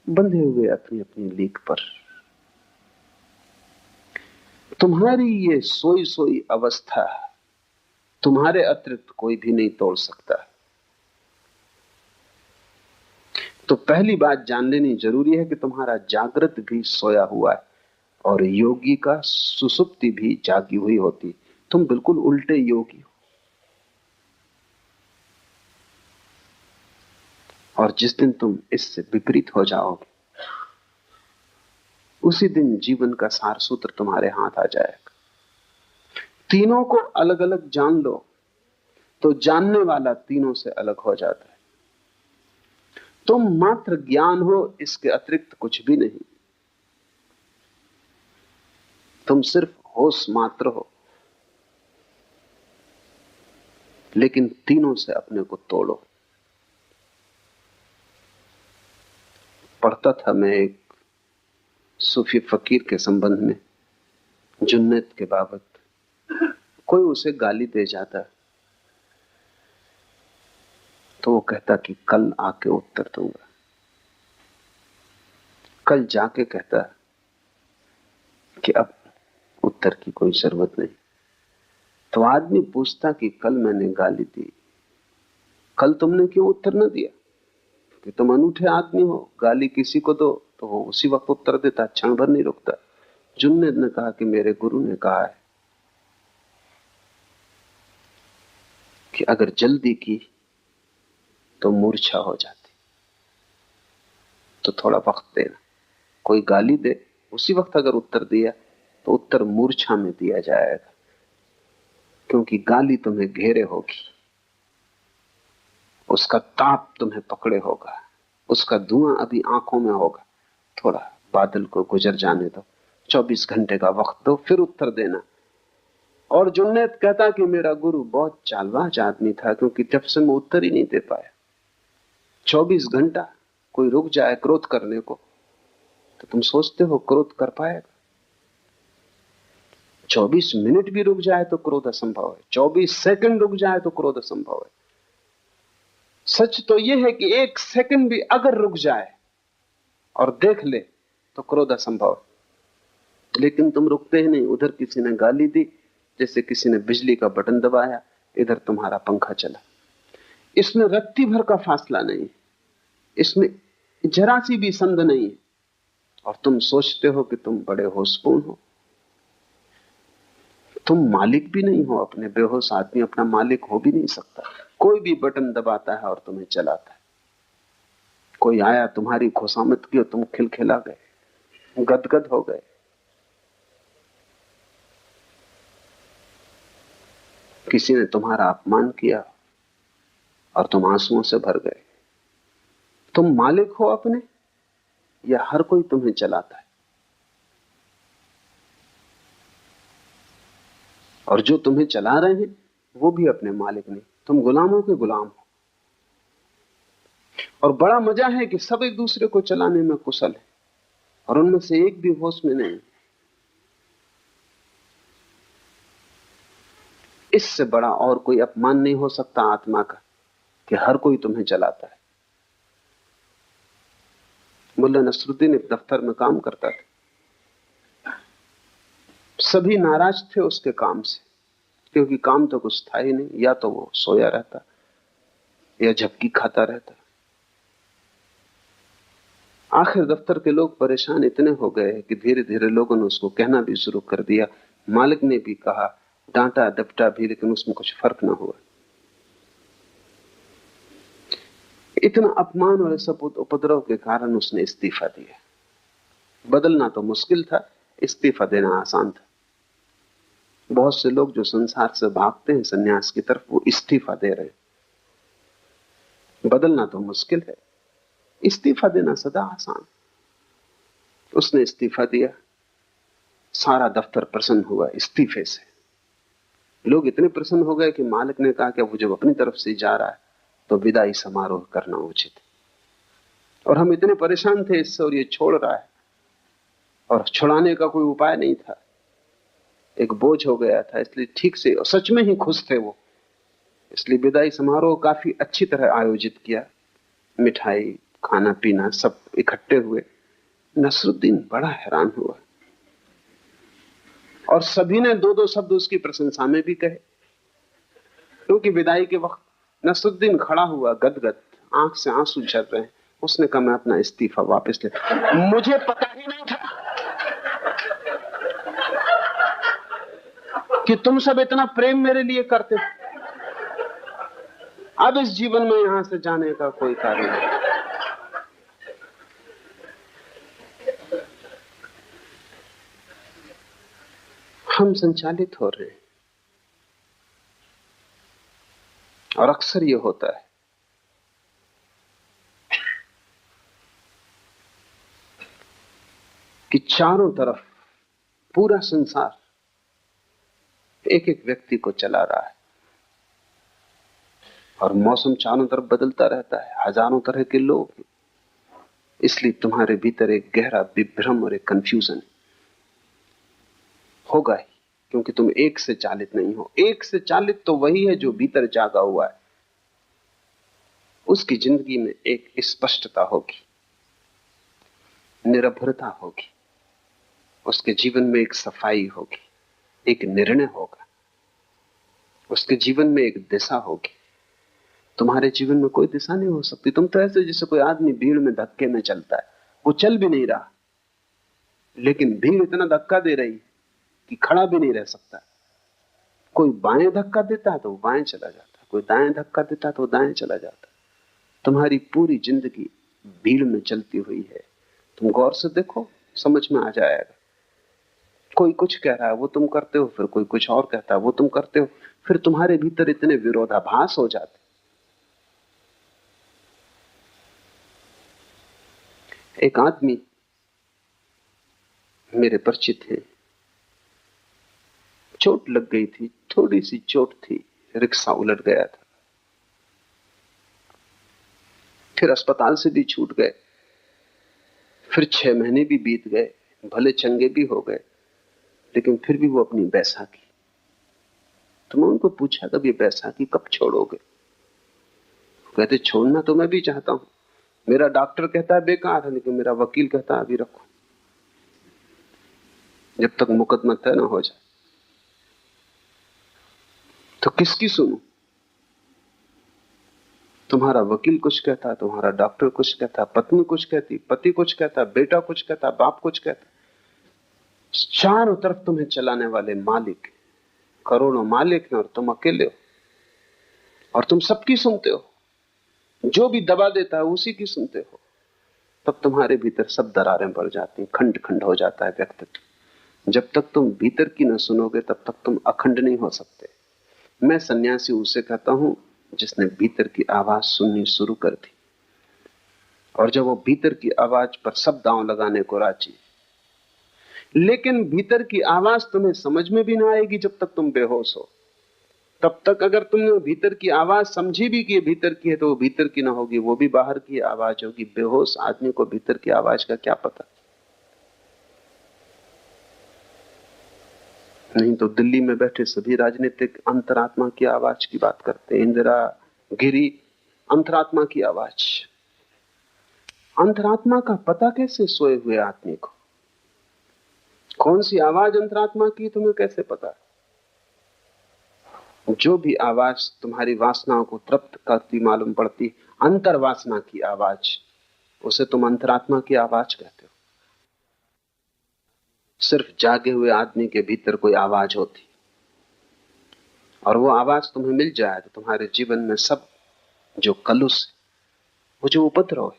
बंधे हुए अपनी अपनी लीक पर। तुम्हारी ये सोई सोई अवस्था तुम्हारे अतिरिक्त कोई भी नहीं तोड़ सकता। तो पहली बात जान लेनी जरूरी है कि तुम्हारा जागृत भी सोया हुआ है और योगी का सुसुप्ति भी जागी हुई होती। तुम बिल्कुल उल्टे योगी हो। और जिस दिन तुम इससे विपरीत हो जाओगे उसी दिन जीवन का सार सूत्र तुम्हारे हाथ आ जाएगा। तीनों को अलग अलग जान लो तो जानने वाला तीनों से अलग हो जाता है। तुम मात्र ज्ञान हो, इसके अतिरिक्त कुछ भी नहीं। तुम सिर्फ होश मात्र हो, लेकिन तीनों से अपने को तोड़ो। पढ़ता था मैं एक सूफी फकीर के संबंध में, जुन्नत के बाबत। कोई उसे गाली दे जाता तो वो कहता कि कल आके उत्तर दूंगा। कल जाके कहता कि अब उत्तर की कोई जरूरत नहीं। तो आदमी पूछता कि कल मैंने गाली दी, कल तुमने क्यों उत्तर न दिया? कि तुम अनूठे आदमी हो, गाली किसी को दो तो वो उसी वक्त उत्तर देता, क्षण भर नहीं रुकता। जुन्नत ने कहा कि मेरे गुरु ने कहा है कि अगर जल्दी की तो मूर्छा हो जाती, तो थोड़ा वक्त देना। कोई गाली दे उसी वक्त अगर उत्तर दिया तो उत्तर मूर्छा में दिया जाएगा, क्योंकि गाली तुम्हें घेरे होगी, उसका ताप तुम्हें पकड़े होगा, उसका धुआं अभी आंखों में होगा। थोड़ा बादल को गुजर जाने दो, 24 घंटे का वक्त दो, फिर उत्तर देना। और जुन्नत कहता कि मेरा गुरु बहुत चालबाज आदमी था, क्योंकि जब से मैं उत्तर ही नहीं दे पाया। 24 घंटा कोई रुक जाए क्रोध करने को तो तुम सोचते हो क्रोध कर पाएगा? 24 मिनट भी रुक जाए तो क्रोध असंभव है, 24 सेकंड रुक जाए तो क्रोध असंभव है। सच तो यह है कि 1 सेकंड भी अगर रुक जाए और देख ले तो क्रोध असंभव है। लेकिन तुम रुकते ही नहीं। उधर किसी ने गाली दी, जैसे किसी ने बिजली का बटन दबाया, इधर तुम्हारा पंखा चला। इसमें रत्ती भर का फासला नहीं, इसमें जरा सी भी संद नहीं है, और तुम सोचते हो कि तुम बड़े होशपूर्ण हो। तुम मालिक भी नहीं हो अपने। बेहोश आदमी अपना मालिक हो भी नहीं सकता। कोई भी बटन दबाता है और तुम्हें चलाता है। कोई आया, तुम्हारी खुशामद की और तुम खिलखिला गए, गदगद हो गए। किसी ने तुम्हारा अपमान किया और तुम आंसुओं से भर गए। तुम मालिक हो अपने या हर कोई तुम्हें चलाता है? और जो तुम्हें चला रहे हैं वो भी अपने मालिक नहीं, तुम गुलामों के गुलाम हो। और बड़ा मजा है कि सब एक दूसरे को चलाने में कुशल है और उनमें से एक भी होश में नहीं। इससे बड़ा और कोई अपमान नहीं हो सकता आत्मा का कि हर कोई तुम्हें चलाता है। मुल्ला नसरुद्दीन एक दफ्तर में काम करता था। सभी नाराज थे उसके काम से, क्योंकि काम तो कुछ था ही नहीं। या तो वो सोया रहता या झपकी खाता रहता। आखिर दफ्तर के लोग परेशान इतने हो गए कि धीरे धीरे लोगों ने उसको कहना भी शुरू कर दिया। मालिक ने भी कहा, डांटा डपटा भी, लेकिन उसमें कुछ फर्क ना हुआ। इतना अपमान और सब उपद्रव के कारण उसने इस्तीफा दिया। बदलना तो मुश्किल था, इस्तीफा देना आसान था। बहुत से लोग जो संसार से भागते हैं सन्यास की तरफ, वो इस्तीफा दे रहे हैं। बदलना तो मुश्किल है, इस्तीफा देना सदा आसान। उसने इस्तीफा दिया। सारा दफ्तर प्रसन्न हुआ इस्तीफे से। लोग इतने प्रसन्न हो गए कि मालिक ने कहा कि वो जब अपनी तरफ से जा रहा है तो विदाई समारोह करना उचित है। और हम इतने परेशान थे इससे, और ये छोड़ रहा है और छुड़ाने का कोई उपाय नहीं था, एक बोझ हो गया था, इसलिए ठीक से, और सच में ही खुश थे वो, इसलिए विदाई समारोह काफी अच्छी तरह आयोजित किया। मिठाई, खाना पीना सब इकट्ठे हुए। नसरुद्दीन बड़ा हैरान हुआ, और सभी ने दो दो शब्द उसकी प्रशंसा में भी कहे, क्योंकि विदाई के वक्त नसरुद्दीन खड़ा हुआ गदगद, आंख से आंसू झर रहे हैं। उसने कहा मैं अपना इस्तीफा वापस लेता, मुझे पता ही नहीं था कि तुम सब इतना प्रेम मेरे लिए करते। अब इस जीवन में यहां से जाने का कोई कारण नहीं। हम संचालित हो रहे हैं, और अक्सर ये होता है कि चारों तरफ पूरा संसार एक एक व्यक्ति को चला रहा है, और मौसम चारों तरफ बदलता रहता है, हजारों तरह के लोग हैं। इसलिए तुम्हारे भीतर एक गहरा विभ्रम और एक कंफ्यूजन होगा ही, क्योंकि तुम एक से चालित नहीं हो। एक से चालित तो वही है जो भीतर जागा हुआ है। उसकी जिंदगी में एक स्पष्टता होगी, निरभरता होगी, उसके जीवन में एक सफाई होगी, एक निर्णय होगा, उसके जीवन में एक दिशा होगी। तुम्हारे जीवन में कोई दिशा नहीं हो सकती। तुम तो ऐसे जैसे कोई आदमी भीड़ में धक्के में चलता है, वो चल भी नहीं रहा, लेकिन भीड़ इतना धक्का दे रही कि खड़ा भी नहीं रह सकता। कोई बाएं धक्का देता है तो वो बाएं चला जाता है, कोई दाएं धक्का देता है तो वो दाएं चला जाता है। तुम्हारी पूरी जिंदगी भीड़ में चलती हुई है। तुम गौर से देखो, समझ में आ जाएगा। कोई कुछ कह रहा है वो तुम करते हो, फिर कोई कुछ और कहता है वो तुम करते हो, फिर तुम्हारे भीतर इतने विरोधाभास हो जाते। एक आदमी मेरे परिचित है, चोट लग गई थी, थोड़ी सी चोट थी, रिक्शा उलट गया था, फिर अस्पताल से भी छूट गए, फिर 6 महीने भी बीत गए, भले चंगे भी हो गए, लेकिन फिर भी वो अपनी बैसाखी। तो मैं उनको पूछा कब ये बैसाखी कब छोड़ोगे? कहते छोड़ना तो मैं भी चाहता हूं, मेरा डॉक्टर कहता है बेकार है, लेकिन मेरा वकील कहता है अभी रखो, जब तक मुकदमा तय ना हो जाए। तो किसकी सुनूं? तुम्हारा वकील कुछ कहता, तुम्हारा डॉक्टर कुछ कहता, पत्नी कुछ कहती, पति कुछ कहता, बेटा कुछ कहता, बाप कुछ कहता। चारों तरफ तुम्हें चलाने वाले मालिक, करोड़ों मालिक हैं, और तुम अकेले हो, और तुम सबकी सुनते हो। जो भी दबा देता है उसी की सुनते हो। तब तुम्हारे भीतर सब दरारें पड़ जाती, खंड खंड हो जाता है व्यक्तित्व। जब तक तुम भीतर की न सुनोगे तब तक तुम अखंड नहीं हो सकते। मैं सन्यासी उसे कहता हूं जिसने भीतर की आवाज सुननी शुरू कर दी, और जब वो भीतर की आवाज पर सब दांव लगाने को राजी। लेकिन भीतर की आवाज तुम्हें समझ में भी ना आएगी जब तक तुम बेहोश हो। तब तक अगर तुमने भीतर की आवाज समझी भी कि ये भीतर की है, तो वो भीतर की ना होगी, वो भी बाहर की आवाज होगी। बेहोश आदमी को भीतर की आवाज का क्या पता? नहीं तो दिल्ली में बैठे सभी राजनीतिक अंतरात्मा की आवाज की बात करते हैं। इंदिरा, गिरी, अंतरात्मा की आवाज। अंतरात्मा का पता कैसे सोए हुए आदमी को? कौन सी आवाज अंतरात्मा की तुम्हें कैसे पता? जो भी आवाज तुम्हारी वासनाओं को तृप्त करती मालूम पड़ती, अंतर्वासना की आवाज, उसे तुम अंतरात्मा की आवाज कहते हो। सिर्फ जागे हुए आदमी के भीतर कोई आवाज होती, और वो आवाज तुम्हें मिल जाए तो तुम्हारे जीवन में सब जो कलुष, वो जो उपद्रव है,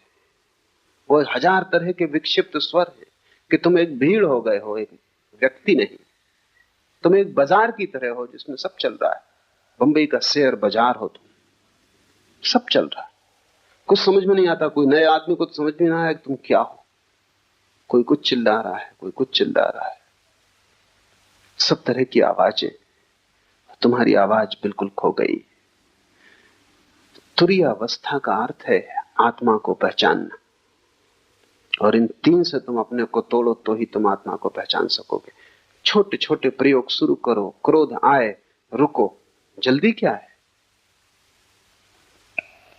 वो 1000 तरह के विक्षिप्त स्वर है कि तुम एक भीड़ हो गए हो, एक व्यक्ति नहीं। तुम एक बाजार की तरह हो जिसमें सब चल रहा है। बंबई का शेयर बाजार हो तुम, सब चल रहा है, कुछ समझ में नहीं आता। कोई नए आदमी को समझ में ना आया कि तुम क्या हो। कोई कुछ चिल्ला रहा है, कोई कुछ चिल्ला रहा है, सब तरह की आवाजें। तुम्हारी आवाज बिल्कुल खो गई। तुरीयावस्था का अर्थ है आत्मा को पहचानना, और इन 3 से तुम अपने को तोड़ो तो ही तुम आत्मा को पहचान सकोगे। छोटे छोटे प्रयोग शुरू करो। क्रोध आए, रुको, जल्दी क्या है।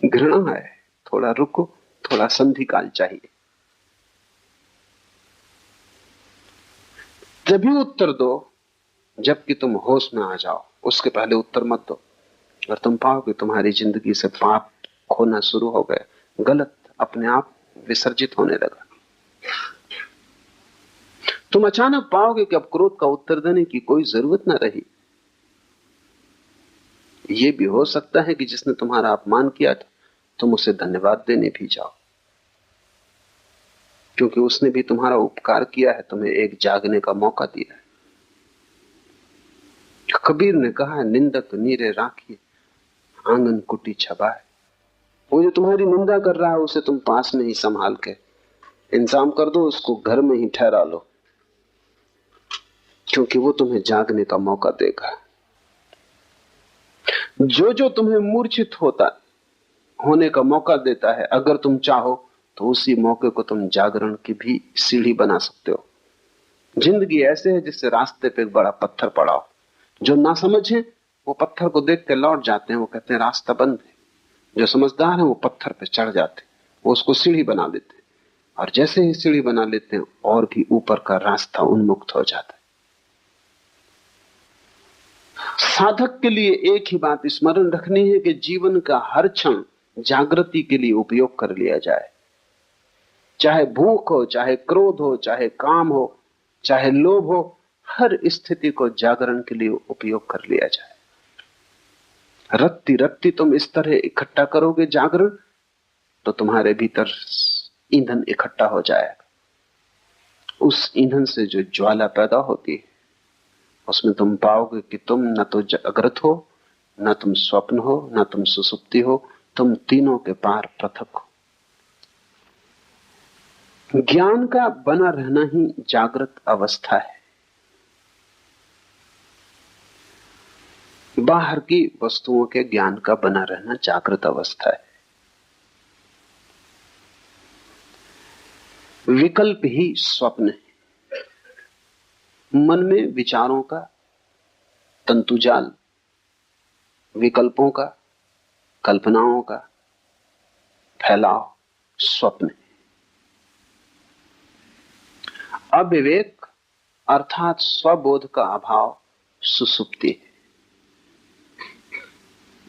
घृणा आए, थोड़ा रुको, थोड़ा संधि काल चाहिए। तभी उत्तर दो जबकि तुम होश में आ जाओ, उसके पहले उत्तर मत दो। और तुम पाओगे तुम्हारी जिंदगी से पाप खोना शुरू हो गए, गलत अपने आप विसर्जित होने लगा। तुम अचानक पाओगे कि अब क्रोध का उत्तर देने की कोई जरूरत ना रही। यह भी हो सकता है कि जिसने तुम्हारा अपमान किया था तुम उसे धन्यवाद देने भी जाओ, क्योंकि उसने भी तुम्हारा उपकार किया है, तुम्हें एक जागने का मौका दिया है। कबीर ने कहा है, निंदक नीरे राखिए आंगन कुटी छबाए। वो जो तुम्हारी निंदा कर रहा है उसे तुम पास में ही संभाल के इंतजाम कर दो, उसको घर में ही ठहरा लो, क्योंकि वो तुम्हें जागने का मौका देगा। जो जो तुम्हें मूर्छित होने का मौका देता है, अगर तुम चाहो तो उसी मौके को तुम जागरण की भी सीढ़ी बना सकते हो। जिंदगी ऐसे है जिससे रास्ते पे एक बड़ा पत्थर पड़ा हो। जो ना समझे वो पत्थर को देख के लौट जाते हैं, वो कहते हैं रास्ता बंद है। जो समझदार है वो पत्थर पे चढ़ जाते, वो उसको सीढ़ी बना लेते हैं, और जैसे ही सीढ़ी बना लेते हैं और भी ऊपर का रास्ता उन्मुक्त हो जाता है। साधक के लिए एक ही बात स्मरण रखनी है कि जीवन का हर क्षण जागृति के लिए उपयोग कर लिया जाए। चाहे भूख हो, चाहे क्रोध हो, चाहे काम हो, चाहे लोभ हो, हर स्थिति को जागरण के लिए उपयोग कर लिया जाए। रत्ती रत्ती तुम इस तरह इकट्ठा करोगे जागरण, तो तुम्हारे भीतर ईंधन इकट्ठा हो जाएगा। उस ईंधन से जो ज्वाला पैदा होती है उसमें तुम पाओगे कि तुम न तो जागृत हो, न तुम स्वप्न हो, न तुम सुसुप्ति हो, तुम तीनों के पार पृथक हो। ज्ञान का बना रहना ही जागृत अवस्था है। बाहर की वस्तुओं के ज्ञान का बना रहना जागृत अवस्था है। विकल्प ही स्वप्न है। मन में विचारों का तंतुजाल, विकल्पों का, कल्पनाओं का फैलाव स्वप्न है। अविवेक अर्थात स्वबोध का अभाव सुसुप्ति है।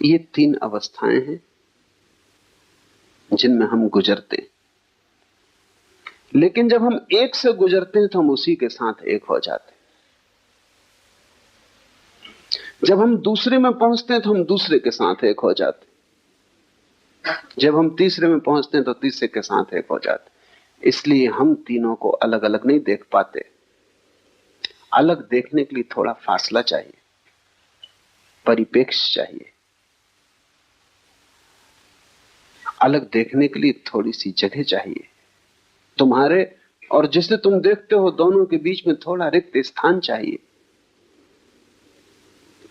ये 3 अवस्थाएं हैं जिनमें हम गुजरते हैं। लेकिन जब हम एक से गुजरते हैं तो हम उसी के साथ एक हो जाते हैं। जब हम दूसरे में पहुंचते हैं तो हम दूसरे के साथ एक हो जाते हैं। जब हम तीसरे में पहुंचते हैं तो तीसरे के साथ एक हो जाते हैं। इसलिए हम तीनों को अलग अलग नहीं देख पाते। अलग देखने के लिए थोड़ा फासला चाहिए, परिप्रेक्ष्य चाहिए। अलग देखने के लिए थोड़ी सी जगह चाहिए। तुम्हारे और जिसे तुम देखते हो दोनों के बीच में थोड़ा रिक्त स्थान चाहिए।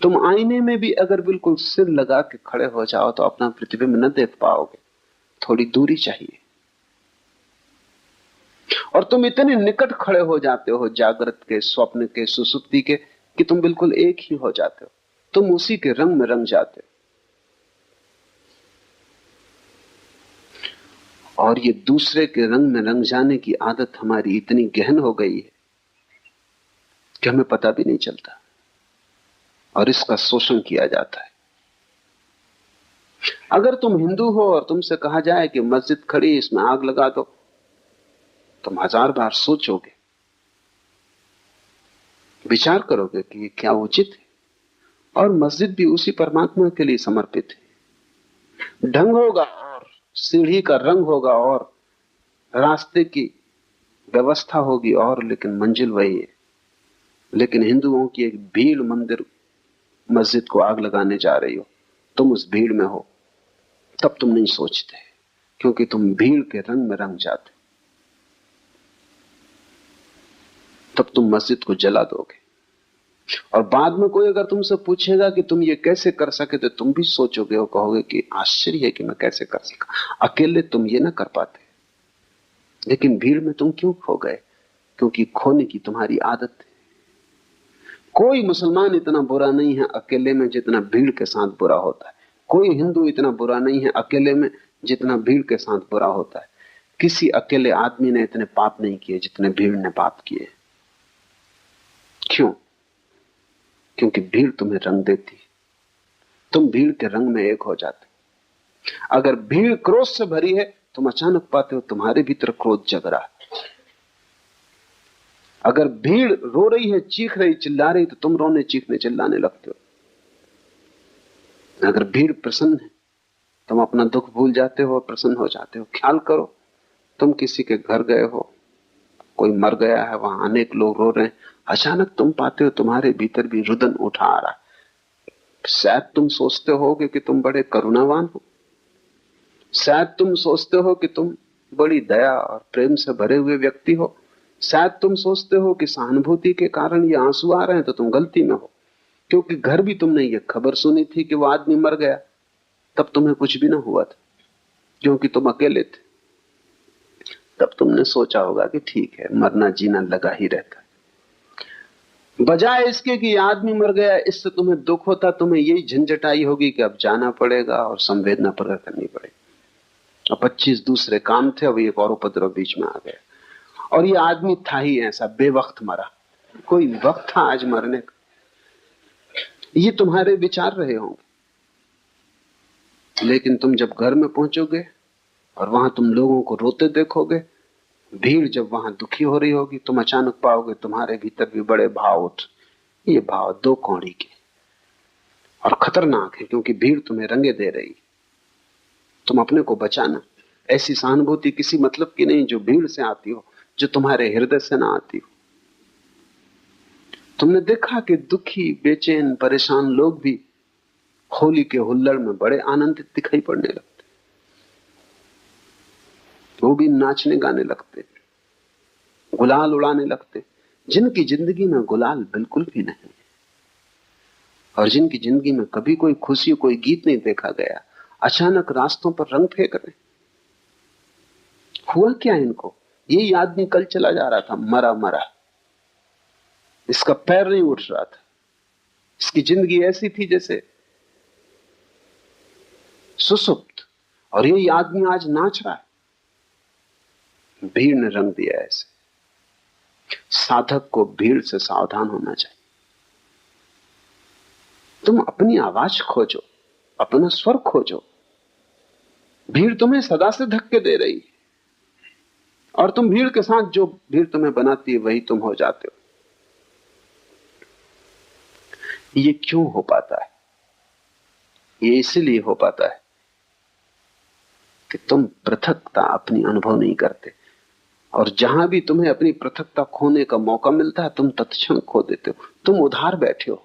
तुम आईने में भी अगर बिल्कुल सिर लगा के खड़े हो जाओ तो अपना प्रतिबिंब न देख पाओगे, थोड़ी दूरी चाहिए। और तुम इतने निकट खड़े हो जाते हो जागृत के, स्वप्न के, सुसुप्ति के, कि तुम बिल्कुल एक ही हो जाते हो। तुम उसी के रंग में रंग जाते हो। और ये दूसरे के रंग में रंग जाने की आदत हमारी इतनी गहन हो गई है कि हमें पता भी नहीं चलता, और इसका शोषण किया जाता है। अगर तुम हिंदू हो और तुमसे कहा जाए कि मस्जिद खड़ी, इसमें आग लगा दो, तुम 1000 बार सोचोगे, विचार करोगे कि ये क्या उचित है। और मस्जिद भी उसी परमात्मा के लिए समर्पित है। ढंग होगा और सीढ़ी का रंग होगा और रास्ते की व्यवस्था होगी और, लेकिन मंजिल वही है। लेकिन हिंदुओं की एक भीड़ मंदिर मस्जिद को आग लगाने जा रही हो, तुम उस भीड़ में हो, तब तुम नहीं सोचते, क्योंकि तुम भीड़ के रंग में रंग जाते। तब तुम मस्जिद को जला दोगे। और बाद में कोई अगर तुमसे पूछेगा कि तुम ये कैसे कर सके, तो तुम भी सोचोगे और कहोगे कि आश्चर्य है कि मैं कैसे कर सका। अकेले तुम ये ना कर पाते, लेकिन भीड़ में तुम क्यों खो गए? क्योंकि खोने की तुम्हारी आदत है। कोई मुसलमान इतना बुरा नहीं है अकेले में जितना भीड़ के साथ बुरा होता है। कोई हिंदू इतना बुरा नहीं है अकेले में जितना भीड़ के साथ बुरा होता है। किसी अकेले आदमी ने इतने पाप नहीं किए जितने भीड़ ने पाप किए। क्यों? क्योंकि भीड़ तुम्हें रंग देती, तुम भीड़ के रंग में एक हो जाते। अगर भीड़ क्रोध से भरी है, तुम अचानक पाते हो तुम्हारे भीतर क्रोध जग रहा है। अगर भीड़ रो रही है, चीख रही, चिल्ला रही, तो तुम रोने, चीखने, चिल्लाने लगते हो। अगर भीड़ प्रसन्न है, तुम अपना दुख भूल जाते हो और प्रसन्न हो जाते हो। ख्याल करो, तुम किसी के घर गए हो, कोई मर गया है, वहां अनेक लोग रो रहे हैं, अचानक तुम पाते हो तुम्हारे भीतर भी रुदन उठा आ रहा है। शायद तुम सोचते हो कि तुम बड़े करुणावान हो, शायद तुम सोचते हो कि तुम बड़ी दया और प्रेम से भरे हुए व्यक्ति हो, शायद तुम सोचते हो कि सहानुभूति के कारण ये आंसू आ रहे हैं, तो तुम गलती में हो। क्योंकि घर भी तुमने ये खबर सुनी थी कि वो आदमी मर गया, तब तुम्हें कुछ भी ना हुआ था, क्योंकि तुम अकेले थे। तब तुमने सोचा होगा कि ठीक है, मरना जीना लगा ही रहता है। बजाय इसके कि आदमी मर गया, इससे तुम्हें दुख होता, तुम्हें यही झंझट आई होगी कि अब जाना पड़ेगा और संवेदना प्रकट करनी पड़ेगी। और 25 दूसरे काम थे, अब एक और उपद्रव बीच में आ गया। और ये आदमी था ही ऐसा, बेवक्त मरा। कोई वक्त था आज मरने का? ये तुम्हारे विचार रहे होंगे। लेकिन तुम जब घर में पहुंचोगे और वहां तुम लोगों को रोते देखोगे, भीड़ जब वहां दुखी हो रही होगी, तुम अचानक पाओगे तुम्हारे भीतर भी बड़े भाव उठ। ये भाव दो कौड़ी के और खतरनाक है, क्योंकि भीड़ तुम्हें रंगे दे रही। तुम अपने को बचाना। ऐसी सहानुभूति किसी मतलब की नहीं जो भीड़ से आती हो, जो तुम्हारे हृदय से ना आती हो। तुमने देखा कि दुखी, बेचैन, परेशान लोग भी होली के हुल्लड़ में बड़े आनंदित दिखाई पड़ने लगते। वो भी नाचने गाने लगते, गुलाल उड़ाने लगते। जिनकी जिंदगी में गुलाल बिल्कुल भी नहीं, और जिनकी जिंदगी में कभी कोई खुशी, कोई गीत नहीं देखा गया, अचानक रास्तों पर रंग फेंक रहे। हुआ क्या इनको? यही आदमी कल चला जा रहा था, मरा मरा, इसका पैर नहीं उठ रहा था, इसकी जिंदगी ऐसी थी जैसे सुसुप्त, और यही आदमी आज नाच रहा है। भीड़ ने रंग दिया ऐसे। साधक को भीड़ से सावधान होना चाहिए। तुम अपनी आवाज खोजो, अपना स्वर खोजो। भीड़ तुम्हें सदा से धक्के दे रही है, और तुम भीड़ के साथ, जो भीड़ तुम्हें बनाती है वही तुम हो जाते हो। ये क्यों हो पाता है? ये इसलिए हो पाता है कि तुम पृथकता अपनी अनुभव नहीं करते, और जहां भी तुम्हें अपनी पृथकता खोने का मौका मिलता है, तुम तत्क्षण खो देते हो। तुम उधार बैठे हो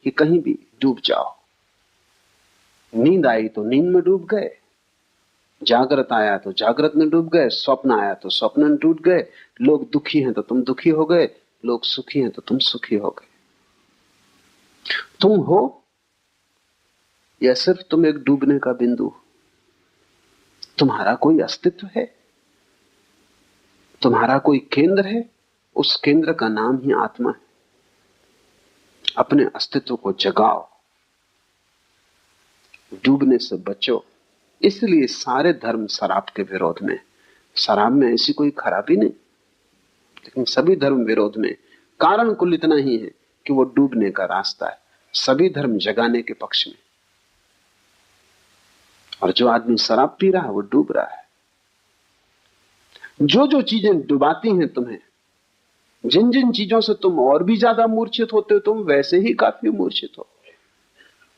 कि कहीं भी डूब जाओ। नींद आई तो नींद में डूब गए, जागृत आया तो जागृत में डूब गए, स्वप्न आया तो स्वप्न में टूट गए। लोग दुखी हैं तो तुम दुखी हो गए, लोग सुखी हैं तो तुम सुखी हो गए। तुम हो या सिर्फ तुम एक डूबने का बिंदु? तुम्हारा कोई अस्तित्व है, तुम्हारा कोई केंद्र है। उस केंद्र का नाम ही आत्मा है। अपने अस्तित्व को जगाओ, डूबने से बचो। इसलिए सारे धर्म शराब के विरोध में। शराब में ऐसी कोई खराबी नहीं, लेकिन सभी धर्म विरोध में। कारण कुल इतना ही है कि वो डूबने का रास्ता है। सभी धर्म जगाने के पक्ष में, और जो आदमी शराब पी रहा है वो डूब रहा है। जो जो चीजें डुबाती हैं तुम्हें, जिन जिन चीजों से तुम और भी ज्यादा मूर्छित होते हो, तुम वैसे ही काफी मूर्छित हो।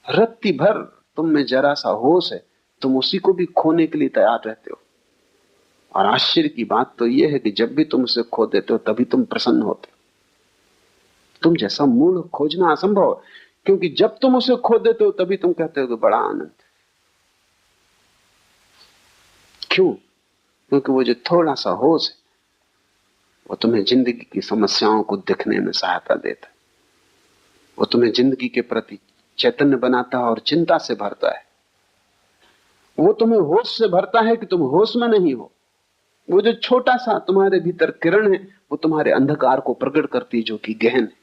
रत्ती भर तुम में जरा सा होश है, तुम उसी को भी खोने के लिए तैयार रहते हो। और आश्चर्य की बात तो यह है कि जब भी तुम उसे खो देते हो तभी तुम प्रसन्न होते हो। तुम जैसा मूल खोजना असंभव है, क्योंकि जब तुम उसे खो देते हो तभी तुम कहते हो कि बड़ा आनंद है। क्यों? क्योंकि वो जो थोड़ा सा होश है वो तुम्हें जिंदगी की समस्याओं को देखने में सहायता देता है। वो तुम्हें जिंदगी के प्रति चैतन्य बनाता है और चिंता से भरता है। वो तुम्हें होश से भरता है कि तुम होश में नहीं हो। वो जो छोटा सा तुम्हारे भीतर किरण है, वो तुम्हारे अंधकार को प्रकट करती है, जो कि गहन है।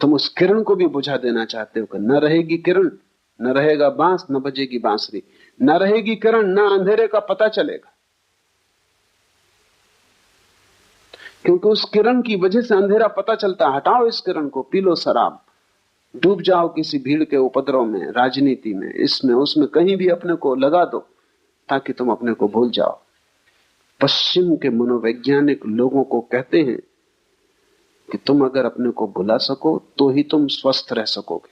तुम उस किरण को भी बुझा देना चाहते हो कि न रहेगी किरण, न रहेगा बांस, न बजेगी बांसुरी, न रहेगी किरण, न अंधेरे का पता चलेगा। क्योंकि उस किरण की वजह से अंधेरा पता चलता है। हटाओ इस किरण को, पी लो शराब, डूब जाओ किसी भीड़ के उपद्रव में, राजनीति में, इसमें उसमें, कहीं भी अपने को लगा दो ताकि तुम अपने को भूल जाओ। पश्चिम के मनोवैज्ञानिक लोगों को कहते हैं कि तुम अगर अपने को भुला सको तो ही तुम स्वस्थ रह सकोगे,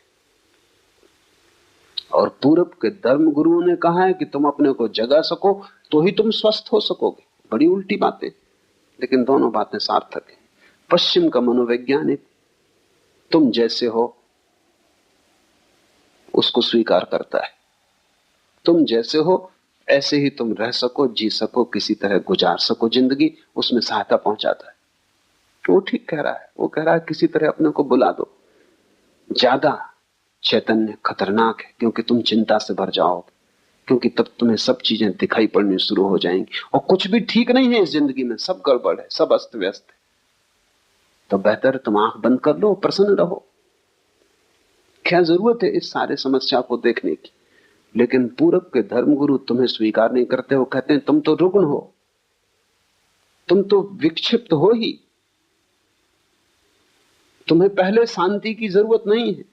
और पूरब के धर्म गुरुओं ने कहा है कि तुम अपने को जगा सको तो ही तुम स्वस्थ हो सकोगे। बड़ी उल्टी बातें, लेकिन दोनों बातें सार्थक है। पश्चिम का मनोवैज्ञानिक तुम जैसे हो उसको स्वीकार करता है। तुम जैसे हो ऐसे ही तुम रह सको, जी सको, किसी तरह गुजार सको जिंदगी, उसमें सहायता पहुंचाता है। वो ठीक कह रहा है। वो कह रहा है किसी तरह अपने को बुला दो। ज्यादा चैतन्य खतरनाक है, क्योंकि तुम चिंता से भर जाओगे, क्योंकि तब तुम्हें सब चीजें दिखाई पड़नी शुरू हो जाएंगी और कुछ भी ठीक नहीं है इस जिंदगी में, सब गड़बड़ है, सब अस्त व्यस्त है। तो बेहतर तुम आंख बंद कर लो, प्रसन्न रहो। क्या जरूरत है इस सारे समस्या को देखने की? लेकिन पूरब के धर्मगुरु तुम्हें स्वीकार नहीं करते। वो कहते हैं तुम तो रुग्ण हो, तुम तो विक्षिप्त हो ही, तुम्हें पहले शांति की जरूरत नहीं है।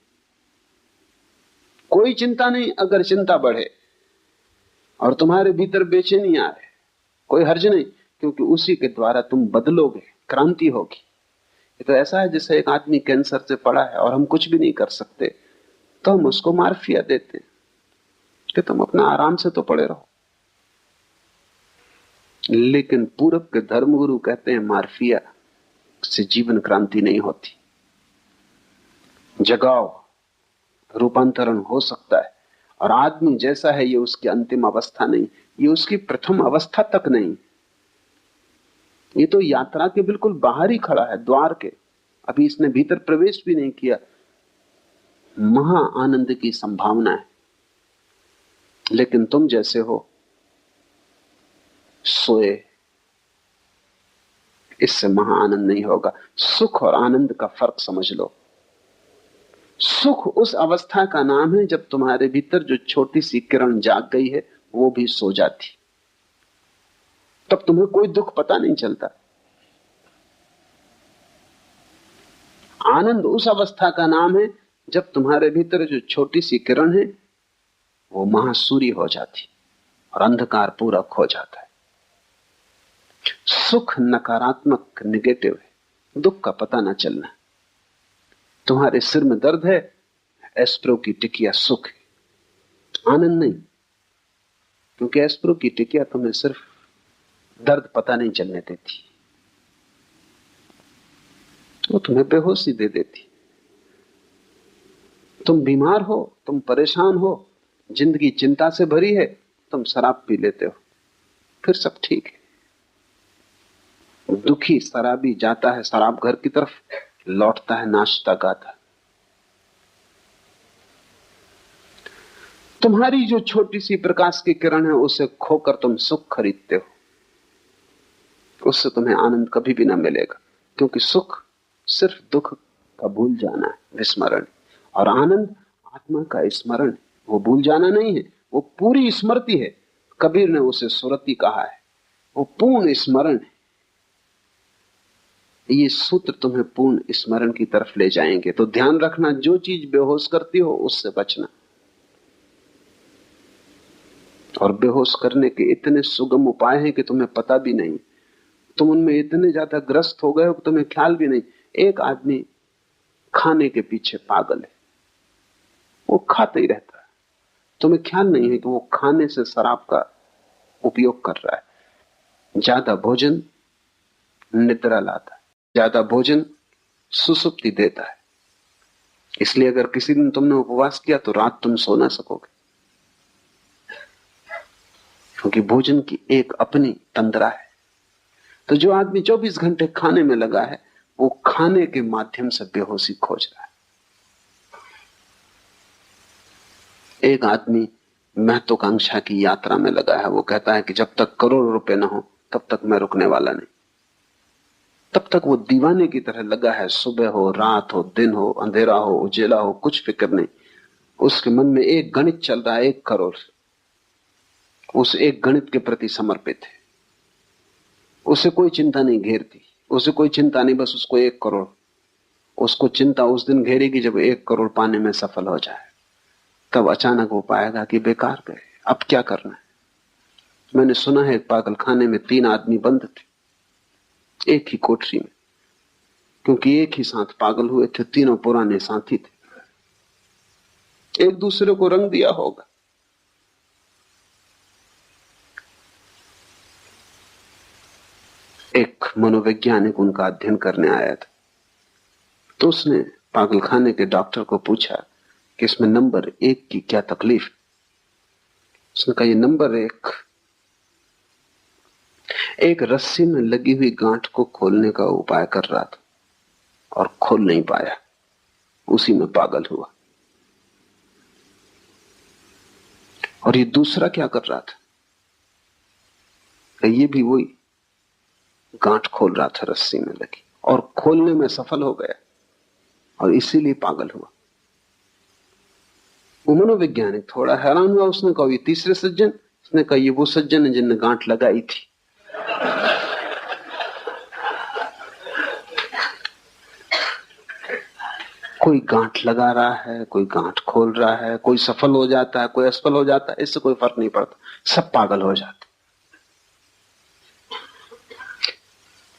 कोई चिंता नहीं अगर चिंता बढ़े और तुम्हारे भीतर बेचैनी आ रहे, कोई हर्ज नहीं, क्योंकि उसी के द्वारा तुम बदलोगे, क्रांति होगी। ये तो ऐसा है जैसे एक आदमी कैंसर से पड़ा है और हम कुछ भी नहीं कर सकते, तो हम उसको मार्फिया देते हैं कि तुम अपना आराम से तो पड़े रहो। लेकिन पूरब के धर्मगुरु कहते हैं मार्फिया से जीवन क्रांति नहीं होती। जगाओ, रूपांतरण हो सकता है। और आदमी जैसा है ये उसकी अंतिम अवस्था नहीं, ये उसकी प्रथम अवस्था तक नहीं। ये तो यात्रा के बिल्कुल बाहर ही खड़ा है, द्वार के। अभी इसने भीतर प्रवेश भी नहीं किया। महा आनंद की संभावना है। लेकिन तुम जैसे हो सोए, इससे महा आनंद नहीं होगा। सुख और आनंद का फर्क समझ लो। सुख उस अवस्था का नाम है जब तुम्हारे भीतर जो छोटी सी किरण जाग गई है वो भी सो जाती, तब तुम्हें कोई दुख पता नहीं चलता। आनंद उस अवस्था का नाम है जब तुम्हारे भीतर जो छोटी सी किरण है वो महासूर्य हो जाती और अंधकार पूरा खो जाता है। सुख नकारात्मक, निगेटिव है, दुख का पता ना चलना। तुम्हारे सिर में दर्द है, एस्प्रो की टिकिया सुख है, आनंद नहीं। क्योंकि एस्प्रो की टिकिया तुम्हें सिर्फ दर्द पता नहीं चलने देती, वो तुम्हें बेहोशी दे देती। तुम बीमार हो, तुम परेशान हो, जिंदगी चिंता से भरी है, तुम शराब पी लेते हो, फिर सब ठीक है। दुखी शराबी जाता है शराब घर की तरफ, लौटता है नाश्ता गाता। तुम्हारी जो छोटी सी प्रकाश की किरण है उसे खोकर तुम सुख खरीदते हो, उससे तुम्हें आनंद कभी भी ना मिलेगा। क्योंकि सुख सिर्फ दुख का भूल जाना है, विस्मरण। और आनंद आत्मा का स्मरण, वो भूल जाना नहीं है, वो पूरी स्मृति है। कबीर ने उसे सुरति कहा है, वो पूर्ण स्मरण है। ये सूत्र तुम्हें पूर्ण स्मरण की तरफ ले जाएंगे। तो ध्यान रखना, जो चीज बेहोश करती हो उससे बचना। और बेहोश करने के इतने सुगम उपाय हैं कि तुम्हें पता भी नहीं, तुम उनमें इतने ज्यादा ग्रस्त हो गए हो कि तुम्हें ख्याल भी नहीं। एक आदमी खाने के पीछे पागल है, वो खाता ही रहता है, तुम्हें ख्याल नहीं है कि वो खाने से शराब का उपयोग कर रहा है। ज्यादा भोजन निद्रा लाता है, ज्यादा भोजन सुसुप्ति देता है। इसलिए अगर किसी दिन तुमने उपवास किया तो रात तुम सो ना सकोगे, क्योंकि भोजन की एक अपनी तंद्रा है। तो जो आदमी 24 घंटे खाने में लगा है वो खाने के माध्यम से बेहोशी खोज रहा है। एक आदमी महत्वाकांक्षा की यात्रा में लगा है। वो कहता है कि जब तक करोड़ रुपए ना हो तब तक मैं रुकने वाला नहीं। तब तक वो दीवाने की तरह लगा है। सुबह हो, रात हो, दिन हो, अंधेरा हो, उजेला हो, कुछ फिक्र नहीं। उसके मन में एक गणित चल रहा है, 1 करोड़। उस एक गणित के प्रति समर्पित है। उसे कोई चिंता नहीं घेरती, उसे कोई चिंता नहीं, बस उसको 1 करोड़। उसको चिंता उस दिन घेरेगी जब 1 करोड़ पाने में सफल हो जाए। तब अचानक वो पाएगा कि बेकार गए, अब क्या करना है। मैंने सुना है पागल खाने में 3 आदमी बंद थे एक ही कोठरी में, क्योंकि एक ही साथ पागल हुए थे। तीनों पुराने साथी थे, एक दूसरे को रंग दिया होगा। एक मनोवैज्ञानिक उनका अध्ययन करने आया था, तो उसने पागलखाने के डॉक्टर को पूछा कि इसमें नंबर 1 की क्या तकलीफ। उसने कहा, ये नंबर 1 एक रस्सी में लगी हुई गांठ को खोलने का उपाय कर रहा था और खोल नहीं पाया, उसी में पागल हुआ। और ये दूसरा क्या कर रहा था, ये भी वही गांठ खोल रहा था रस्सी में लगी, और खोलने में सफल हो गया और इसीलिए पागल हुआ। वो मनोवैज्ञानिक थोड़ा हैरान हुआ। उसने कहा, ये तीसरे सज्जन? उसने कहा, ये वो सज्जन है जिनने गांठ लगाई थी। कोई गांठ लगा रहा है, कोई गांठ खोल रहा है, कोई सफल हो जाता है, कोई असफल हो जाता है, इससे कोई फर्क नहीं पड़ता, सब पागल हो जाते।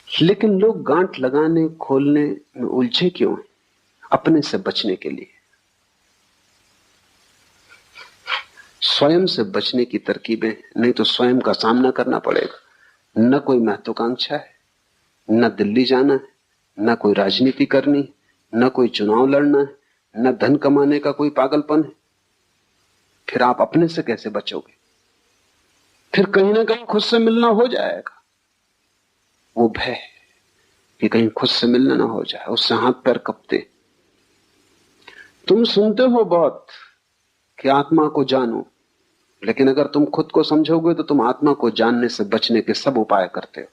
लेकिन लोग गांठ लगाने खोलने में उलझे क्यों हैं? अपने से बचने के लिए। स्वयं से बचने की तरकीबें, नहीं तो स्वयं का सामना करना पड़ेगा। न कोई महत्वाकांक्षा है, न दिल्ली जाना है, न कोई राजनीति करनी है, न कोई चुनाव लड़ना है, न धन कमाने का कोई पागलपन है। फिर आप अपने से कैसे बचोगे? फिर कहीं ना कहीं खुद से मिलना हो जाएगा। वो भय कि कहीं खुद से मिलना ना हो जाए, उससे हाथ पैर कपते। तुम सुनते हो बहुत कि आत्मा को जानो, लेकिन अगर तुम खुद को समझोगे तो तुम आत्मा को जानने से बचने के सब उपाय करते हो।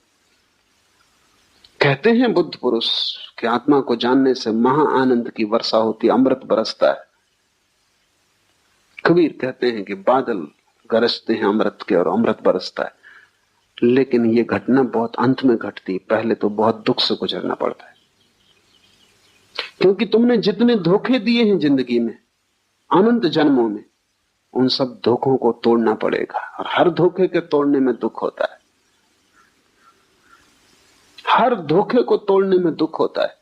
कहते हैं बुद्ध पुरुष कि आत्मा को जानने से महा आनंद की वर्षा होती, अमृत बरसता है। कबीर कहते हैं कि बादल गरजते हैं अमृत के और अमृत बरसता है। लेकिन ये घटना बहुत अंत में घटती, पहले तो बहुत दुख से गुजरना पड़ता है। क्योंकि तुमने जितने धोखे दिए हैं जिंदगी में, अनंत जन्मों में, उन सब धोखों को तोड़ना पड़ेगा। और हर धोखे के तोड़ने में दुख होता है, हर धोखे को तोड़ने में दुख होता है।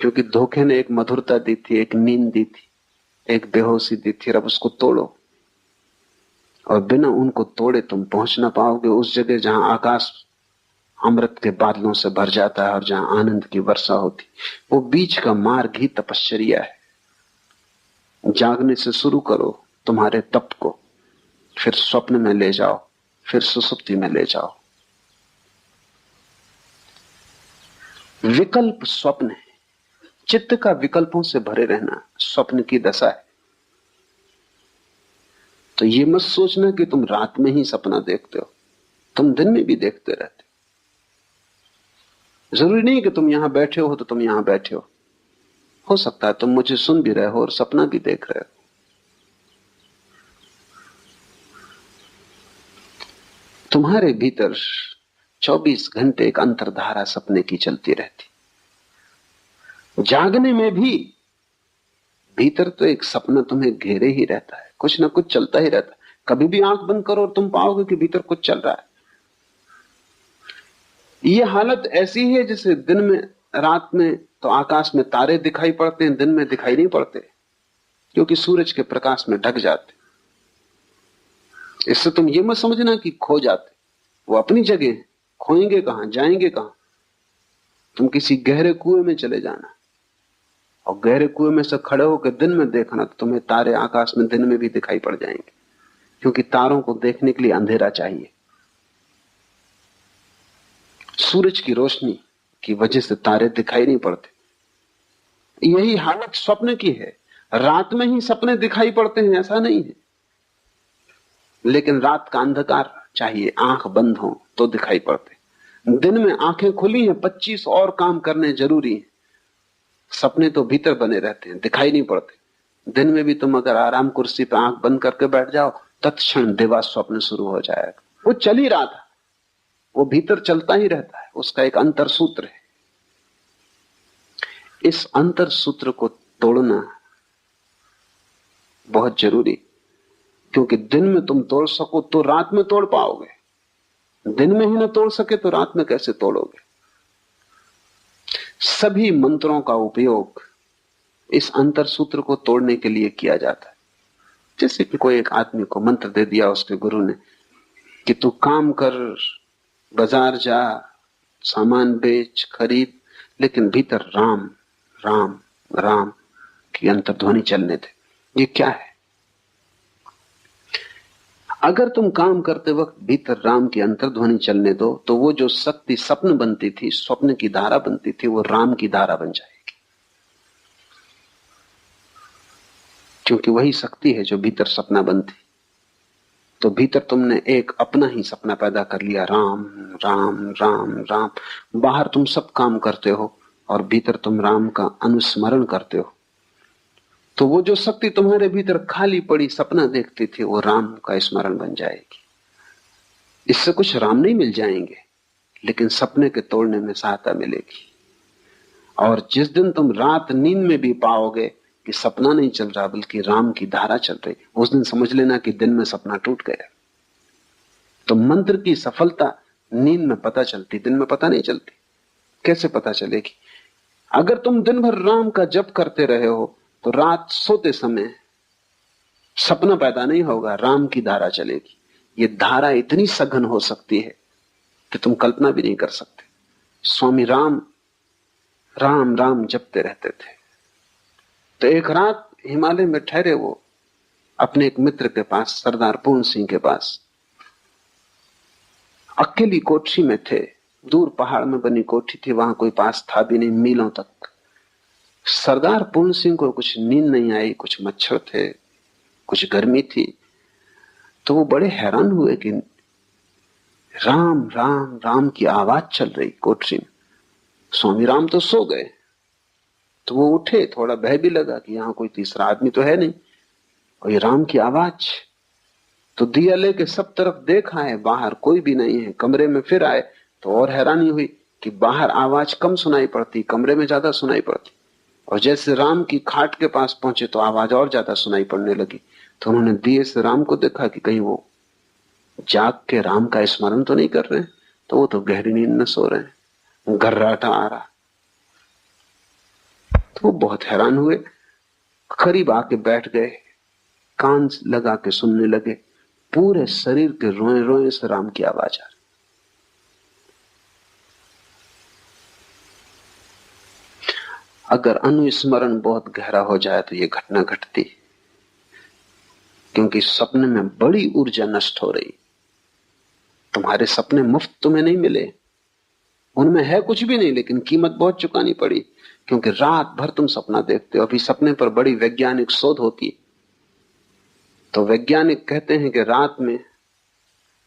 क्योंकि धोखे ने एक मधुरता दी थी, एक नींद दी थी, एक बेहोशी दी थी। अब उसको तोड़ो, और बिना उनको तोड़े तुम पहुंच ना पाओगे उस जगह जहां आकाश अमृत के बादलों से भर जाता है और जहां आनंद की वर्षा होती। वो बीच का मार्ग ही तपश्चर्या है। जागने से शुरू करो तुम्हारे तप को, फिर स्वप्न में ले जाओ, फिर सुसुप्ति में ले जाओ। विकल्प स्वप्न है। चित्त का विकल्पों से भरे रहना स्वप्न की दशा है। तो ये मत सोचना कि तुम रात में ही सपना देखते हो, तुम दिन में भी देखते रहते हो। जरूरी नहीं कि तुम यहां बैठे हो तो तुम यहां बैठे हो सकता है तुम मुझे सुन भी रहे हो और सपना भी देख रहे हो। तुम्हारे भीतर 24 घंटे एक अंतर्धारा सपने की चलती रहती। जागने में भी भीतर तो एक सपना तुम्हें घेरे ही रहता है, कुछ ना कुछ चलता ही रहता है। कभी भी आंख बंद करो और तुम पाओगे कि भीतर कुछ चल रहा है। यह हालत ऐसी है जैसे दिन में, रात में तो आकाश में तारे दिखाई पड़ते हैं, दिन में दिखाई नहीं पड़ते क्योंकि सूरज के प्रकाश में ढक जाते। इससे तुम ये मत समझना कि खो जाते, वो अपनी जगह खोएंगे कहां, जाएंगे कहां। तुम किसी गहरे कुएं में चले जाना और गहरे कुएं में से खड़े होकर दिन में देखना तो तुम्हें तारे आकाश में दिन में भी दिखाई पड़ जाएंगे, क्योंकि तारों को देखने के लिए अंधेरा चाहिए। सूरज की रोशनी की वजह से तारे दिखाई नहीं पड़ते। यही हालत स्वप्न की है। रात में ही सपने दिखाई पड़ते हैं ऐसा नहीं है, लेकिन रात का अंधकार चाहिए, आंख बंद हो तो दिखाई पड़ते। दिन में आंखें खुली हैं, 25 और काम करने जरूरी है, सपने तो भीतर बने रहते हैं, दिखाई नहीं पड़ते। दिन में भी तुम अगर आराम कुर्सी पे आंख बंद करके बैठ जाओ, तत्क्षण दिवा स्वप्न शुरू हो जाएगा। वो चल ही रहा था, वो भीतर चलता ही रहता है, उसका एक अंतर सूत्र है। इस अंतर सूत्र को तोड़ना बहुत जरूरी, क्योंकि दिन में तुम तोड़ सको तो रात में तोड़ पाओगे, दिन में ही ना तोड़ सके तो रात में कैसे तोड़ोगे। सभी मंत्रों का उपयोग इस अंतर सूत्र को तोड़ने के लिए किया जाता है। जैसे कि कोई एक आदमी को मंत्र दे दिया उसके गुरु ने कि तू काम कर, बाजार जा, सामान बेच, खरीद, लेकिन भीतर राम राम राम की अंतर्ध्वनि चलने दे। ये क्या है? अगर तुम काम करते वक्त भीतर राम की अंतर्ध्वनि चलने दो तो वो जो शक्ति स्वप्न बनती थी, स्वप्न की धारा बनती थी, वो राम की धारा बन जाएगी, क्योंकि वही शक्ति है जो भीतर सपना बनती। तो भीतर तुमने एक अपना ही सपना पैदा कर लिया, राम राम राम राम। बाहर तुम सब काम करते हो और भीतर तुम राम का अनुस्मरण करते हो, तो वो जो शक्ति तुम्हारे भीतर खाली पड़ी सपना देखती थी, वो राम का स्मरण बन जाएगी। इससे कुछ राम नहीं मिल जाएंगे, लेकिन सपने के तोड़ने में सहायता मिलेगी। और जिस दिन तुम रात नींद में भी पाओगे कि सपना नहीं चल रहा बल्कि राम की धारा चल रही, उस दिन समझ लेना कि दिन में सपना टूट गया। तो मंत्र की सफलता नींद में पता चलती, दिन में पता नहीं चलती। कैसे पता चलेगी? अगर तुम दिन भर राम का जप करते रहे हो तो रात सोते समय सपना पैदा नहीं होगा, राम की धारा चलेगी। ये धारा इतनी सघन हो सकती है कि तुम कल्पना भी नहीं कर सकते। स्वामी राम राम राम जपते रहते थे। तो एक रात हिमालय में ठहरे वो अपने एक मित्र के पास, सरदार पूर्ण सिंह के पास, अकेली कोठरी में थे। दूर पहाड़ में बनी कोठी थी, वहां कोई पास था भी नहीं, मीलों तक। सरदार पूर्ण सिंह को कुछ नींद नहीं आई, कुछ मच्छर थे, कुछ गर्मी थी। तो वो बड़े हैरान हुए कि राम राम राम की आवाज चल रही कोठरी में। स्वामी राम तो सो गए। तो वो उठे, थोड़ा भय भी लगा कि यहां कोई तीसरा आदमी तो है नहीं, और ये राम की आवाज। तो दिया लेके सब तरफ देखा है, बाहर कोई भी नहीं है। कमरे में फिर आए तो और हैरानी हुई कि बाहर आवाज कम सुनाई पड़ती, कमरे में ज्यादा सुनाई पड़ती। और जैसे राम की खाट के पास पहुंचे तो आवाज और ज्यादा सुनाई पड़ने लगी। तो उन्होंने दिए से राम को देखा कि कहीं वो जाग के राम का स्मरण तो नहीं कर रहे हैं। तो वो तो गहरी नींद में सो रहे हैं, घर्राटा आ रहा। तो वो बहुत हैरान हुए, करीब आके बैठ गए, कान लगा के सुनने लगे। पूरे शरीर के रोए रोए से राम की आवाज आ रही। अगर अनुस्मरण बहुत गहरा हो जाए तो यह घटना घटती, क्योंकि सपने में बड़ी ऊर्जा नष्ट हो रही। तुम्हारे सपने मुफ्त तुम्हें नहीं मिले, उनमें है कुछ भी नहीं, लेकिन कीमत बहुत चुकानी पड़ी, क्योंकि रात भर तुम सपना देखते हो। अभी सपने पर बड़ी वैज्ञानिक शोध होती है। तो वैज्ञानिक कहते हैं कि रात में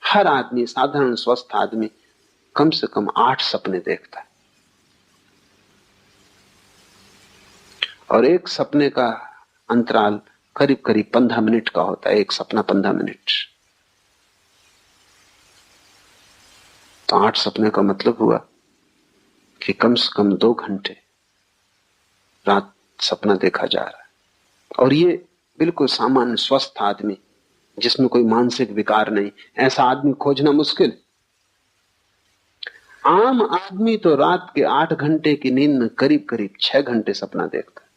हर आदमी, साधारण स्वस्थ आदमी, कम से कम 8 सपने देखता है, और एक सपने का अंतराल करीब करीब 15 मिनट का होता है। एक सपना 15 मिनट, तो 8 सपने का मतलब हुआ कि कम से कम 2 घंटे रात सपना देखा जा रहा है। और ये बिल्कुल सामान्य स्वस्थ आदमी जिसमें कोई मानसिक विकार नहीं, ऐसा आदमी खोजना मुश्किल। आम आदमी तो रात के 8 घंटे की नींद में करीब करीब 6 घंटे सपना देखता है।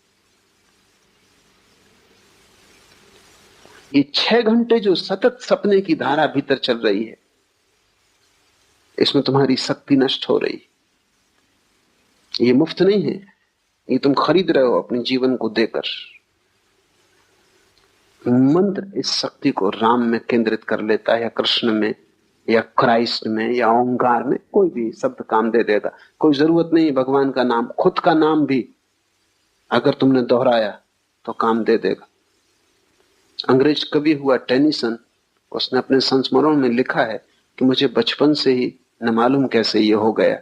ये 6 घंटे जो सतत सपने की धारा भीतर चल रही है, इसमें तुम्हारी शक्ति नष्ट हो रही। ये मुफ्त नहीं है, ये तुम खरीद रहे हो अपने जीवन को देकर। मंत्र इस शक्ति को राम में केंद्रित कर लेता है, या कृष्ण में, या क्राइस्ट में, या ओंकार में, कोई भी शब्द काम दे देगा। कोई जरूरत नहीं भगवान का नाम, खुद का नाम भी अगर तुमने दोहराया तो काम दे देगा। अंग्रेज कवि हुआ टेनिसन, उसने अपने संस्मरण में लिखा है कि मुझे बचपन से ही न मालूम कैसे ये हो गया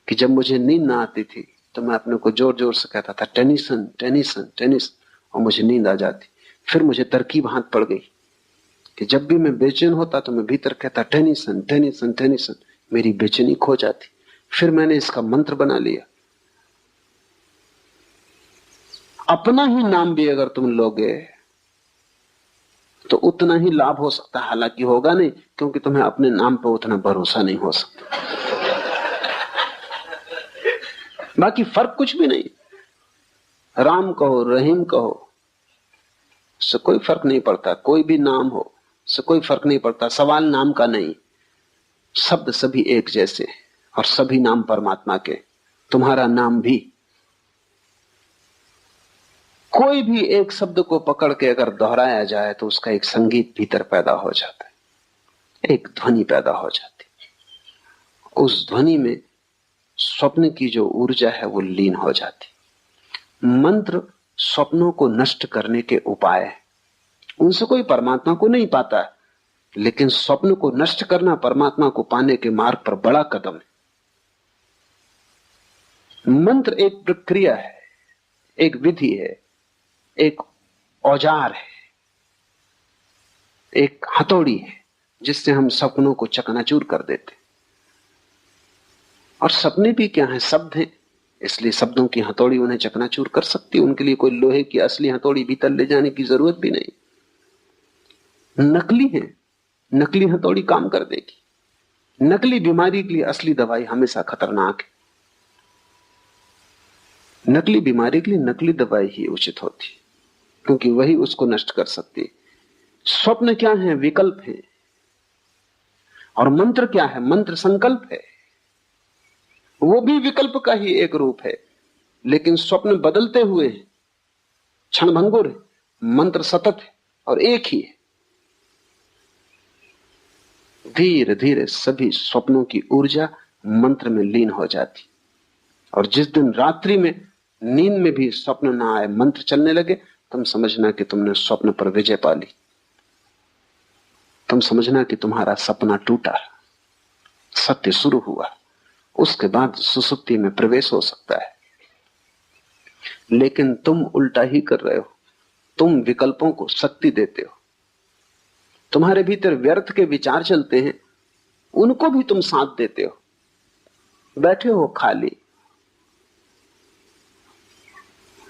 कि जब मुझे नींद ना आती थी तो मैं अपने को जोर जोर से कहता था टेनिसन टेनिसन टेनिसन, और मुझे नींद आ जाती। फिर मुझे तरकीब हाथ पड़ गई कि जब भी मैं बेचैन होता तो मैं भीतर कहता टेनिसन टेनिसन टेनिसन, मेरी बेचैनी खो जाती। फिर मैंने इसका मंत्र बना लिया। अपना ही नाम भी अगर तुम लोगे तो उतना ही लाभ हो सकता है, हालांकि होगा नहीं, क्योंकि तुम्हें अपने नाम पर उतना भरोसा नहीं हो सकता। बाकी फर्क कुछ भी नहीं। राम कहो, रहीम कहो, से कोई फर्क नहीं पड़ता। कोई भी नाम हो, से कोई फर्क नहीं पड़ता। सवाल नाम का नहीं, शब्द सभी एक जैसे और सभी नाम परमात्मा के। तुम्हारा नाम भी, कोई भी एक शब्द को पकड़ के अगर दोहराया जाए तो उसका एक संगीत भीतर पैदा हो जाता है, एक ध्वनि पैदा हो जाती। उस ध्वनि में स्वप्न की जो ऊर्जा है वो लीन हो जाती। मंत्र स्वप्नों को नष्ट करने के उपाय है, उनसे कोई परमात्मा को नहीं पाता है, लेकिन स्वप्न को नष्ट करना परमात्मा को पाने के मार्ग पर बड़ा कदम है। मंत्र एक प्रक्रिया है, एक विधि है, एक औजार है, एक हथौड़ी है जिससे हम सपनों को चकनाचूर कर देते। और सपने भी क्या है, शब्द हैं, इसलिए शब्दों की हथौड़ी उन्हें चकनाचूर कर सकती है। उनके लिए कोई लोहे की असली हथौड़ी भीतर ले जाने की जरूरत भी नहीं। नकली है, नकली हथौड़ी काम कर देगी। नकली बीमारी के लिए असली दवाई हमेशा खतरनाक है। नकली बीमारी के लिए नकली दवाई ही उचित होती, क्योंकि वही उसको नष्ट कर सकती है। स्वप्न क्या है, विकल्प है। और मंत्र क्या है, मंत्र संकल्प है। वो भी विकल्प का ही एक रूप है, लेकिन स्वप्न बदलते हुए क्षणभंगुर है, मंत्र सतत है और एक ही है। धीरे धीरे सभी स्वप्नों की ऊर्जा मंत्र में लीन हो जाती। और जिस दिन रात्रि में नींद में भी स्वप्न ना आए, मंत्र चलने लगे, तुम समझना कि तुमने स्वप्न पर विजय पा ली। तुम समझना कि तुम्हारा सपना टूटा, सत्य शुरू हुआ। उसके बाद सुसुप्ति में प्रवेश हो सकता है। लेकिन तुम उल्टा ही कर रहे हो, तुम विकल्पों को शक्ति देते हो। तुम्हारे भीतर व्यर्थ के विचार चलते हैं, उनको भी तुम साथ देते हो। बैठे हो खाली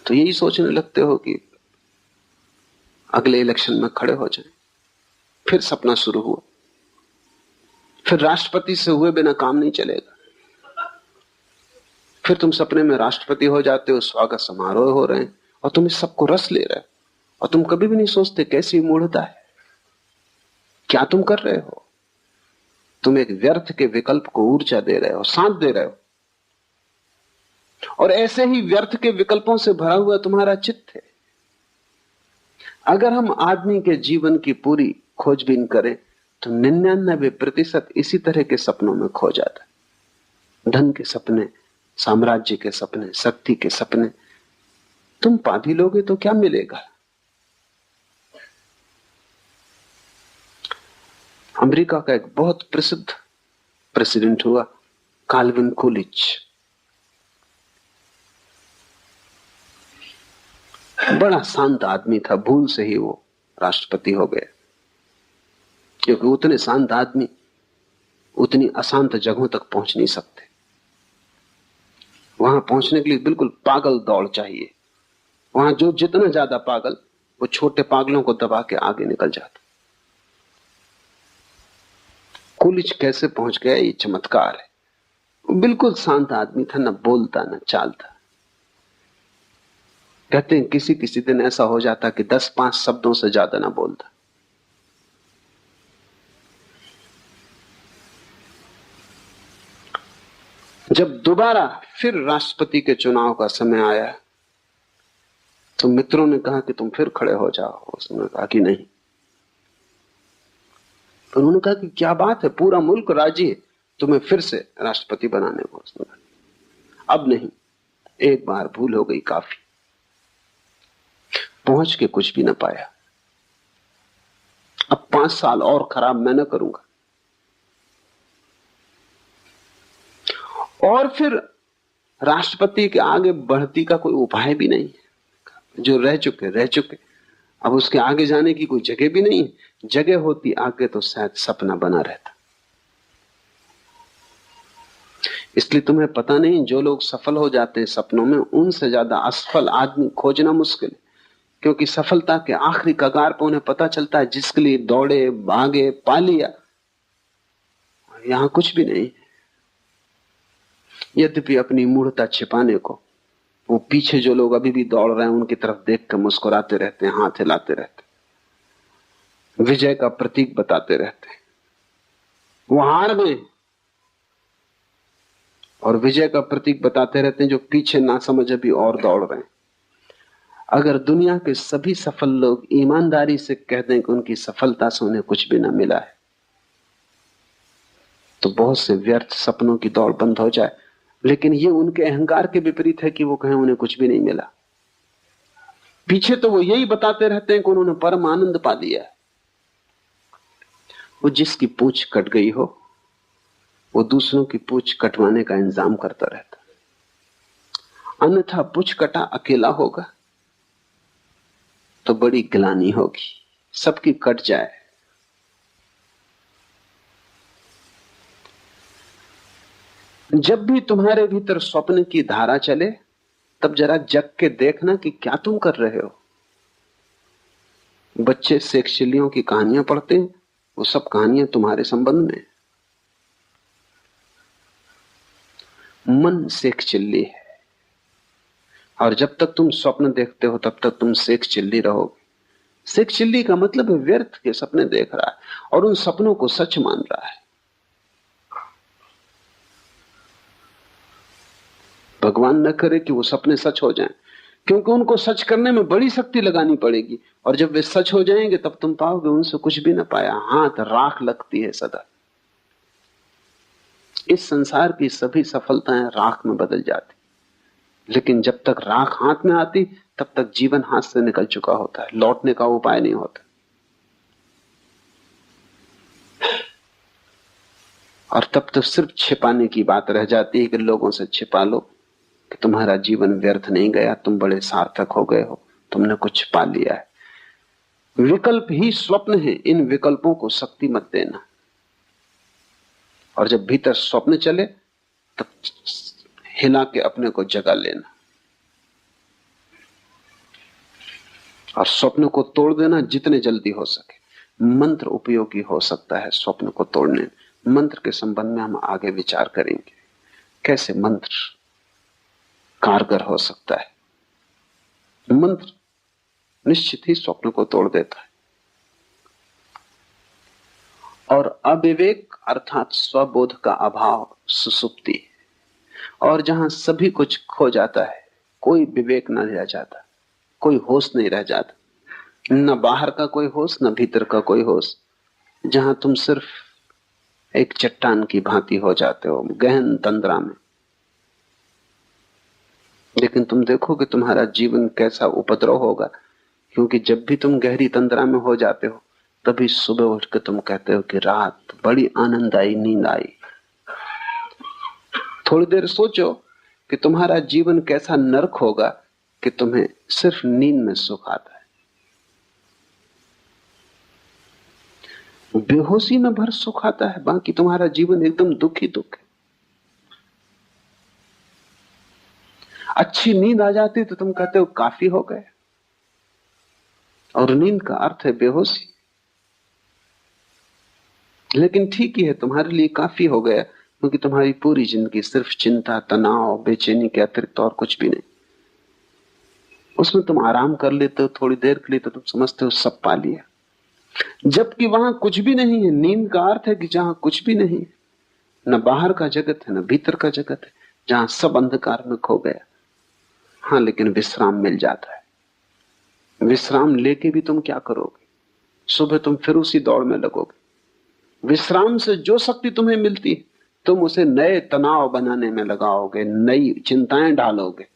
तो यही सोचने लगते हो कि अगले इलेक्शन में खड़े हो जाएं। फिर सपना शुरू हुआ, फिर राष्ट्रपति से हुए बिना काम नहीं चलेगा। फिर तुम सपने में राष्ट्रपति हो जाते हो, स्वागत समारोह हो रहे हैं और तुम इस सबको रस ले रहे हो, और तुम कभी भी नहीं सोचते कैसी मूढ़ता है, क्या तुम कर रहे हो। तुम एक व्यर्थ के विकल्प को ऊर्जा दे रहे हो, साथ दे रहे हो। और ऐसे ही व्यर्थ के विकल्पों से भरा हुआ तुम्हारा चित्त है। अगर हम आदमी के जीवन की पूरी खोजबीन करें तो 99% इसी तरह के सपनों में खो जाता है। धन के सपने, साम्राज्य के सपने, शक्ति के सपने। तुम पा भी लोगे तो क्या मिलेगा। अमेरिका का एक बहुत प्रसिद्ध प्रेसिडेंट हुआ, काल्विन कूलिच। बड़ा शांत आदमी था, भूल से ही वो राष्ट्रपति हो गया, क्योंकि उतने शांत आदमी उतनी अशांत जगहों तक पहुंच नहीं सकते। वहां पहुंचने के लिए बिल्कुल पागल दौड़ चाहिए। वहां जो जितना ज्यादा पागल, वो छोटे पागलों को दबा के आगे निकल जाता। कूलिच कैसे पहुंच गया, ये चमत्कार है। वो बिल्कुल शांत आदमी था, न बोलता न चालता। कहते हैं किसी किसी दिन ऐसा हो जाता कि 10-5 शब्दों से ज्यादा ना बोलता। जब दोबारा फिर राष्ट्रपति के चुनाव का समय आया तो मित्रों ने कहा कि तुम फिर खड़े हो जाओ। उसने कहा कि नहीं। तो उन्होंने कहा कि क्या बात है, पूरा मुल्क राजी है तुम्हें फिर से राष्ट्रपति बनाने को। उसने कहा अब नहीं, एक बार भूल हो गई, काफी। पहुंच के कुछ भी ना पाया। अब 5 साल और खराब मैं न करूंगा। और फिर राष्ट्रपति के आगे बढ़ती का कोई उपाय भी नहीं है। जो रह चुके, अब उसके आगे जाने की कोई जगह भी नहीं है। जगह होती आगे तो शायद सपना बना रहता। इसलिए तुम्हें पता नहीं, जो लोग सफल हो जाते हैं सपनों में, उनसे ज्यादा असफल आदमी खोजना मुश्किल है। क्योंकि सफलता के आखिरी कगार पर उन्हें पता चलता है जिसके लिए दौड़े, भागे, पा लिया, यहां कुछ भी नहीं। यद्यपि अपनी मूढ़ता छिपाने को वो पीछे जो लोग अभी भी दौड़ रहे हैं उनकी तरफ देख कर मुस्कुराते रहते हैं, हाथ हिलाते रहते हैं, विजय का प्रतीक बताते रहते हैं। वो हार गए और विजय का प्रतीक बताते रहते हैं जो पीछे ना समझ अभी और दौड़ रहे हैं। अगर दुनिया के सभी सफल लोग ईमानदारी से कह दें कि उनकी सफलता से उन्हें कुछ भी ना मिला है, तो बहुत से व्यर्थ सपनों की दौड़ बंद हो जाए। लेकिन ये उनके अहंकार के विपरीत है कि वो कहें उन्हें कुछ भी नहीं मिला। पीछे तो वो यही बताते रहते हैं कि उन्होंने परम आनंद पा लिया है। वो जिसकी पूंछ कट गई हो वो दूसरों की पूंछ कटवाने का इंतजाम करता रहता, अन्यथा पूंछ कटा अकेला होगा तो बड़ी गिलानी होगी। सबकी कट जाए। जब भी तुम्हारे भीतर स्वप्न की धारा चले तब जरा जग के देखना कि क्या तुम कर रहे हो। बच्चे शेक्सपियर की कहानियां पढ़ते हैं, वो सब कहानियां तुम्हारे संबंध में। मन शेक्सपियर है और जब तक तुम स्वप्न देखते हो तब तक तुम शेक्सपियर रहोगे। शेक्सपियर का मतलब है व्यर्थ के सपने देख रहा है और उन सपनों को सच मान रहा है। भगवान न करे कि वो सपने सच हो जाएं, क्योंकि उनको सच करने में बड़ी शक्ति लगानी पड़ेगी और जब वे सच हो जाएंगे तब तुम पाओगे उनसे कुछ भी ना पाया। हाथ राख लगती है सदा। इस संसार की सभी सफलताएं राख में बदल जाती, लेकिन जब तक राख हाथ में आती तब तक जीवन हाथ से निकल चुका होता है, लौटने का उपाय नहीं होता। और तब तो सिर्फ छिपाने की बात रह जाती है कि लोगों से छिपा लो कि तुम्हारा जीवन व्यर्थ नहीं गया, तुम बड़े सार्थक हो गए हो, तुमने कुछ पा लिया है। विकल्प ही स्वप्न है, इन विकल्पों को शक्ति मत देना। और जब भीतर स्वप्न चले तब हिला के अपने को जगा लेना और स्वप्न को तोड़ देना जितने जल्दी हो सके। मंत्र उपयोगी हो सकता है स्वप्न को तोड़ने। मंत्र के संबंध में हम आगे विचार करेंगे, कैसे मंत्र कारगर हो सकता है। मंत्र निश्चित ही स्वप्न को तोड़ देता है। और अविवेक अर्थात स्वबोध का अभाव सुसुप्ति है। और जहां सभी कुछ खो जाता है, कोई विवेक न रह जाता, कोई होश नहीं रह जाता, न बाहर का कोई होश न भीतर का कोई होश। जहां तुम सिर्फ एक चट्टान की भांति हो जाते हो गहन तंद्रा में। लेकिन तुम देखो कि तुम्हारा जीवन कैसा उपद्रव होगा, क्योंकि जब भी तुम गहरी तंद्रा में हो जाते हो तभी सुबह उठ के तुम कहते हो कि रात बड़ी आनंददायी नींद आई। थोड़ी देर सोचो कि तुम्हारा जीवन कैसा नरक होगा कि तुम्हें सिर्फ नींद में सुख आता है। बेहोशी में भर सुख आता है, बाकी तुम्हारा जीवन एकदम दुख ही दुख है। अच्छी नींद आ जाती तो तुम कहते हो काफी हो गए, और नींद का अर्थ है बेहोशी। लेकिन ठीक ही है, तुम्हारे लिए काफी हो गया, क्योंकि तुम्हारी पूरी जिंदगी सिर्फ चिंता, तनाव, बेचैनी के अतिरिक्त और कुछ भी नहीं। उसमें तुम आराम कर लेते हो थोड़ी देर के लिए तो तुम समझते हो सब पा लिया, जबकि वहां कुछ भी नहीं है। नींद का अर्थ है कि जहां कुछ भी नहीं, न बाहर का जगत है न भीतर का जगत है, जहां सब अंधकार में खो गया। हाँ, लेकिन विश्राम मिल जाता है। विश्राम लेके भी तुम क्या करोगे? सुबह तुम फिर उसी दौड़ में लगोगे। विश्राम से जो शक्ति तुम्हें मिलती है तुम उसे नए तनाव बनाने में लगाओगे, नई चिंताएं डालोगे।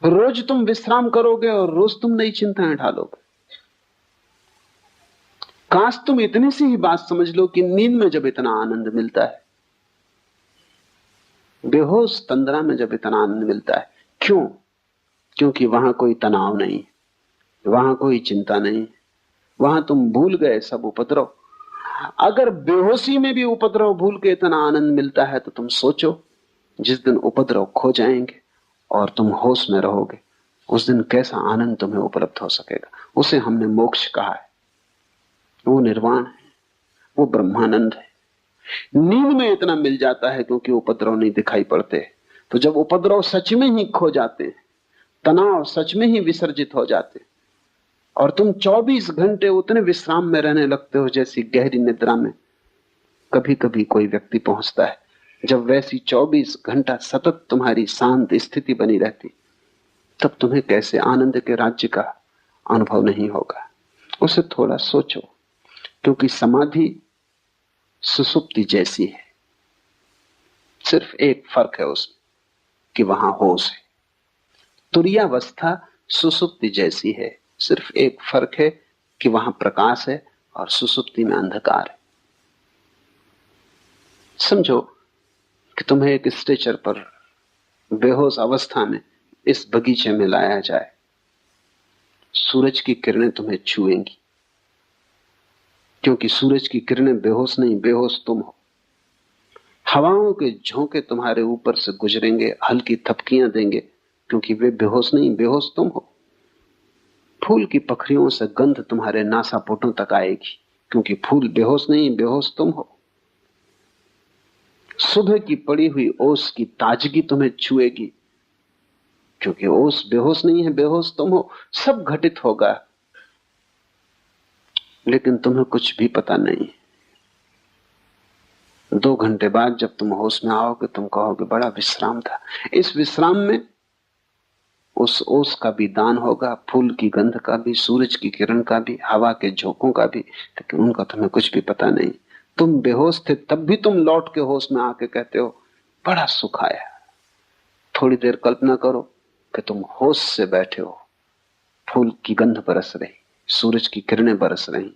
रोज तुम विश्राम करोगे और रोज तुम नई चिंताएं ढालोगे। काश तुम इतनी सी ही बात समझ लो कि नींद में जब इतना आनंद मिलता है, बेहोश तंद्रा में जब इतना आनंद मिलता है, क्यों? क्योंकि वहां कोई तनाव नहीं, वहां कोई चिंता नहीं, वहां तुम भूल गए सब उपद्रव। अगर बेहोशी में भी उपद्रव भूल के इतना आनंद मिलता है तो तुम सोचो, जिस दिन उपद्रव खो जाएंगे और तुम होश में रहोगे, उस दिन कैसा आनंद तुम्हें उपलब्ध हो सकेगा। उसे हमने मोक्ष कहा है, वो निर्वाण है, वो ब्रह्मानंद है। नींद में इतना मिल जाता है क्योंकि उपद्रव नहीं दिखाई पड़ते। तो जब उपद्रव सच में ही खो जाते हैं, तनाव सच में ही विसर्जित हो जाते, और तुम 24 घंटे उतने विश्राम में रहने लगते हो जैसी गहरी निद्रा में कभी कभी कोई व्यक्ति पहुंचता है, जब वैसी 24 घंटा सतत तुम्हारी शांत स्थिति बनी रहती, तब तुम्हें कैसे आनंद के राज्य का अनुभव नहीं होगा। उसे थोड़ा सोचो, क्योंकि समाधि सुसुप्ति जैसी है, सिर्फ एक फर्क है उसमें कि वहां होश है। तुरीयावस्था सुसुप्ति जैसी है, सिर्फ एक फर्क है कि वहां प्रकाश है और सुसुप्ति में अंधकार है। समझो कि तुम्हें एक स्ट्रेचर पर बेहोश अवस्था में इस बगीचे में लाया जाए, सूरज की किरणें तुम्हें छुएंगी, क्योंकि सूरज की किरणें बेहोश नहीं, बेहोश तुम हो। हवाओं के झोंके तुम्हारे ऊपर से गुजरेंगे, हल्की थपकियां देंगे, क्योंकि वे बेहोश नहीं, बेहोश तुम हो। फूल की पखरियों से गंध तुम्हारे नासापुटों तक आएगी, क्योंकि फूल बेहोश नहीं, बेहोश तुम हो। सुबह की पड़ी हुई ओस की ताजगी तुम्हें छुएगी, क्योंकि ओस बेहोश नहीं है, बेहोश तुम हो। सब घटित होगा, लेकिन तुम्हें कुछ भी पता नहीं। 2 घंटे बाद जब तुम होश में आओगे, तुम कहोगे बड़ा विश्राम था। इस विश्राम में उस ओस का भी दान होगा, फूल की गंध का भी, सूरज की किरण का भी, हवा के झोंकों का भी, लेकिन उनका तुम्हें कुछ भी पता नहीं। तुम बेहोश थे, तब भी तुम लौट के होश में आके कहते हो बड़ा सुख आया। थोड़ी देर कल्पना करो कि तुम होश से बैठे हो, फूल की गंध बरस रही, सूरज की किरणें बरस रही,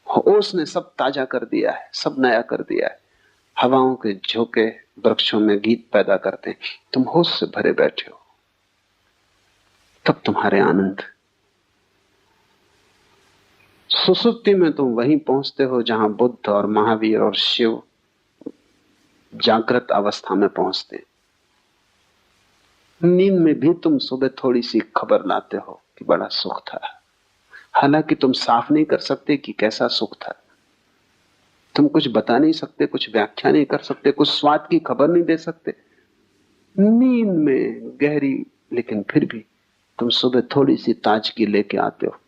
होश ने सब ताजा कर दिया है, सब नया कर दिया है। हवाओं के झोंके वृक्षों में गीत पैदा करते हैं, तुम होश से भरे बैठे हो। तब तुम्हारे आनंद। सुसुप्ति में तुम वहीं पहुंचते हो जहां बुद्ध और महावीर और शिव जागृत अवस्था में पहुंचते। नींद में भी तुम सुबह थोड़ी सी खबर लाते हो कि बड़ा सुख था, हालांकि तुम साफ नहीं कर सकते कि कैसा सुख था। तुम कुछ बता नहीं सकते, कुछ व्याख्या नहीं कर सकते, कुछ स्वाद की खबर नहीं दे सकते। नींद में गहरी, लेकिन फिर भी तुम सुबह थोड़ी सी ताजगी लेके आते हो।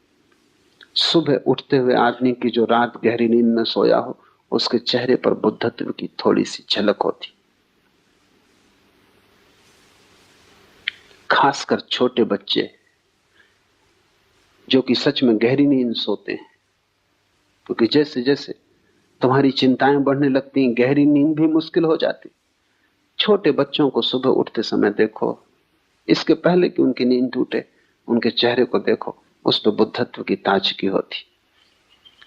सुबह उठते हुए आदमी की जो रात गहरी नींद में सोया हो, उसके चेहरे पर बुद्धत्व की थोड़ी सी झलक होती। खासकर छोटे बच्चे जो कि सच में गहरी नींद सोते हैं, क्योंकि जैसे जैसे तुम्हारी चिंताएं बढ़ने लगती हैं, गहरी नींद भी मुश्किल हो जाती। छोटे बच्चों को सुबह उठते समय देखो, इसके पहले कि उनकी नींद टूटे, उनके चेहरे को देखो, उस पर बुद्धत्व की ताजगी होती।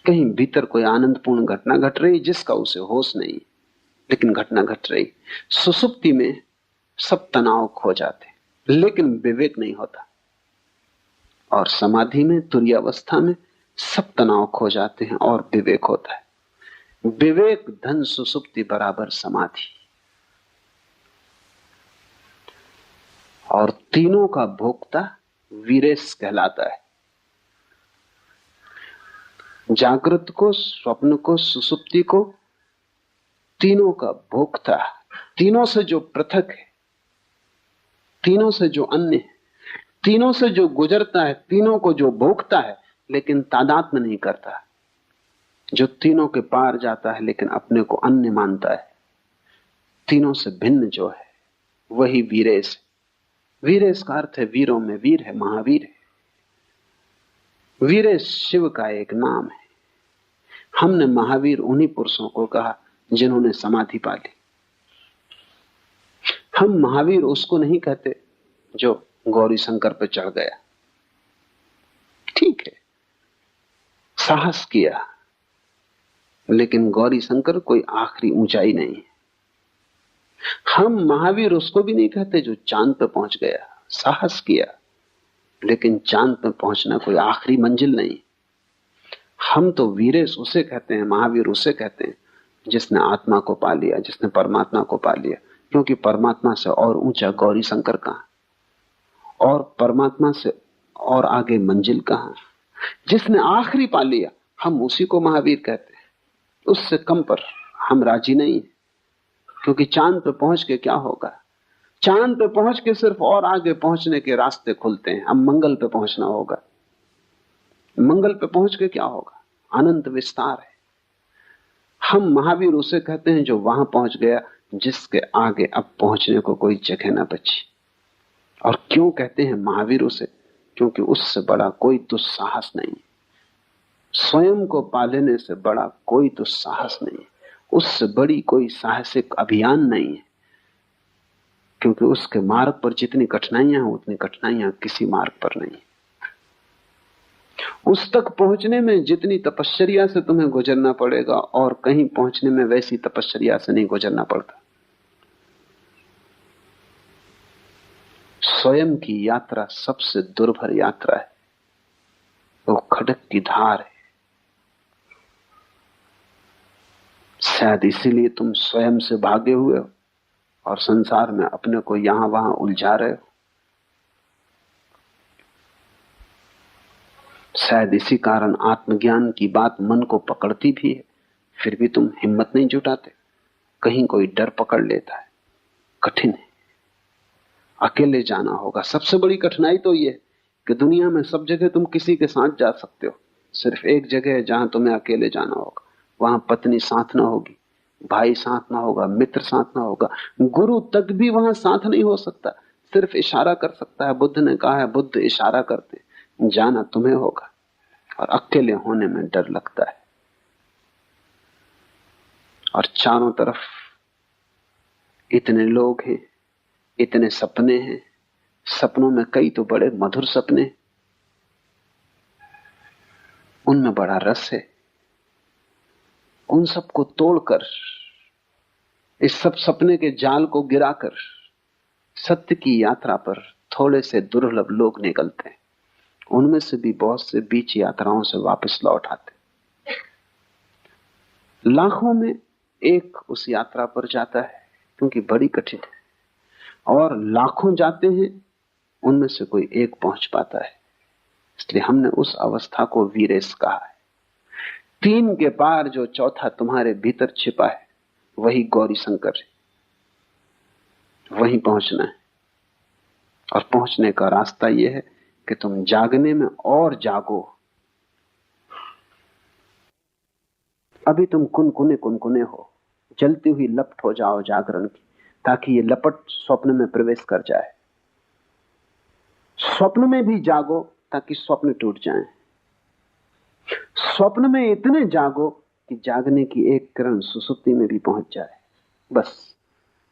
कहीं भीतर कोई आनंदपूर्ण घटना घट रही जिसका उसे होश नहीं, लेकिन घटना घट रही। सुसुप्ति में सब तनाव खो जाते, लेकिन विवेक नहीं होता। और समाधि में, तुरीयावस्था में सब तनाव खो जाते हैं और विवेक होता है। विवेक धन सुसुप्ति बराबर समाधि। और तीनों का भोक्ता वीरेश कहलाता है। जागृत को, स्वप्न को, सुसुप्ति को, तीनों का भोक्ता, तीनों से जो पृथक है, तीनों से जो अन्य है, तीनों से जो गुजरता है, तीनों को जो भोगता है लेकिन तादात्म्य नहीं करता, जो तीनों के पार जाता है लेकिन अपने को अन्य मानता है, तीनों से भिन्न जो है वही वीरेश है। वीरेश का अर्थ है वीरों में वीर है, महावीर है। वीरेश शिव का एक नाम है। हमने महावीर उन्हीं पुरुषों को कहा जिन्होंने समाधि पा ली। हम महावीर उसको नहीं कहते जो गौरी शंकर पे चढ़ गया, ठीक है, साहस किया, लेकिन गौरी शंकर कोई आखिरी ऊंचाई नहीं है। हम महावीर उसको भी नहीं कहते जो चांद पे पहुंच गया, साहस किया, लेकिन चांद पे पहुंचना कोई आखिरी मंजिल नहीं। हम तो वीरेश उसे कहते हैं, महावीर उसे कहते हैं जिसने आत्मा को पा लिया, जिसने परमात्मा को पा लिया। क्योंकि परमात्मा से और ऊंचा गौरी शंकर कहां, और परमात्मा से और आगे मंजिल कहां। जिसने आखिरी पा लिया, हम उसी को महावीर कहते हैं। उससे कम पर हम राजी नहीं, क्योंकि चांद पे पहुंच के क्या होगा? चांद पे पहुंच के सिर्फ और आगे पहुंचने के रास्ते खुलते हैं। अब मंगल पे पहुंचना होगा। मंगल पे पहुंच के क्या होगा? अनंत विस्तार है। हम महावीर उसे कहते हैं जो वहां पहुंच गया, जिसके आगे अब पहुंचने को कोई जगह ना बची। और क्यों कहते हैं महावीर उसे? क्योंकि उससे बड़ा कोई दुस्साहस नहीं, स्वयं को पा लेने से बड़ा कोई दुस्साहस नहीं, उससे बड़ी कोई साहसिक अभियान नहीं है। क्योंकि उसके मार्ग पर जितनी कठिनाइयां हैं, उतनी कठिनाइयां किसी मार्ग पर नहीं। उस तक पहुंचने में जितनी तपश्चर्या से तुम्हें गुजरना पड़ेगा, और कहीं पहुंचने में वैसी तपश्चर्या से नहीं गुजरना पड़ता। स्वयं की यात्रा सबसे दुर्भर यात्रा है, वो खडक की धार है। शायद इसीलिए तुम स्वयं से भागे हुए हो और संसार में अपने को यहां वहां उलझा रहे हो। शायद इसी कारण आत्मज्ञान की बात मन को पकड़ती भी है, फिर भी तुम हिम्मत नहीं जुटाते। कहीं कोई डर पकड़ लेता है। कठिन है, अकेले जाना होगा। सबसे बड़ी कठिनाई तो यह है कि दुनिया में सब जगह तुम किसी के साथ जा सकते हो, सिर्फ एक जगह है जहां तुम्हें अकेले जाना होगा। वहां पत्नी साथ ना होगी, भाई साथ ना होगा, मित्र साथ ना होगा, गुरु तक भी वहां साथ नहीं हो सकता, सिर्फ इशारा कर सकता है। बुद्ध ने कहा है, बुद्ध इशारा करते, जाना तुम्हें होगा। और अकेले होने में डर लगता है। और चारों तरफ इतने लोग हैं, इतने सपने हैं, सपनों में कई तो बड़े मधुर सपने, उनमें बड़ा रस है। उन सबको तोड़कर, इस सब सपने के जाल को गिराकर सत्य की यात्रा पर थोड़े से दुर्लभ लोग निकलते हैं। उनमें से भी बहुत से बीच यात्राओं से वापस लौट आते। लाखों में एक उस यात्रा पर जाता है, क्योंकि बड़ी कठिन है। और लाखों जाते हैं, उनमें से कोई एक पहुंच पाता है। इसलिए हमने उस अवस्था को वीरेश कहा है। 3 के पार जो चौथा तुम्हारे भीतर छिपा है, वही गौरी शंकर है। वहीं पहुंचना है। और पहुंचने का रास्ता यह है कि तुम जागने में और जागो। अभी तुम कुनकुने हो, जलती हुई लपट हो जाओ जागरण की, ताकि ये लपट स्वप्न में प्रवेश कर जाए। स्वप्न में भी जागो ताकि स्वप्न टूट जाएं। स्वप्न में इतने जागो कि जागने की एक किरण सुसुप्ति में भी पहुंच जाए। बस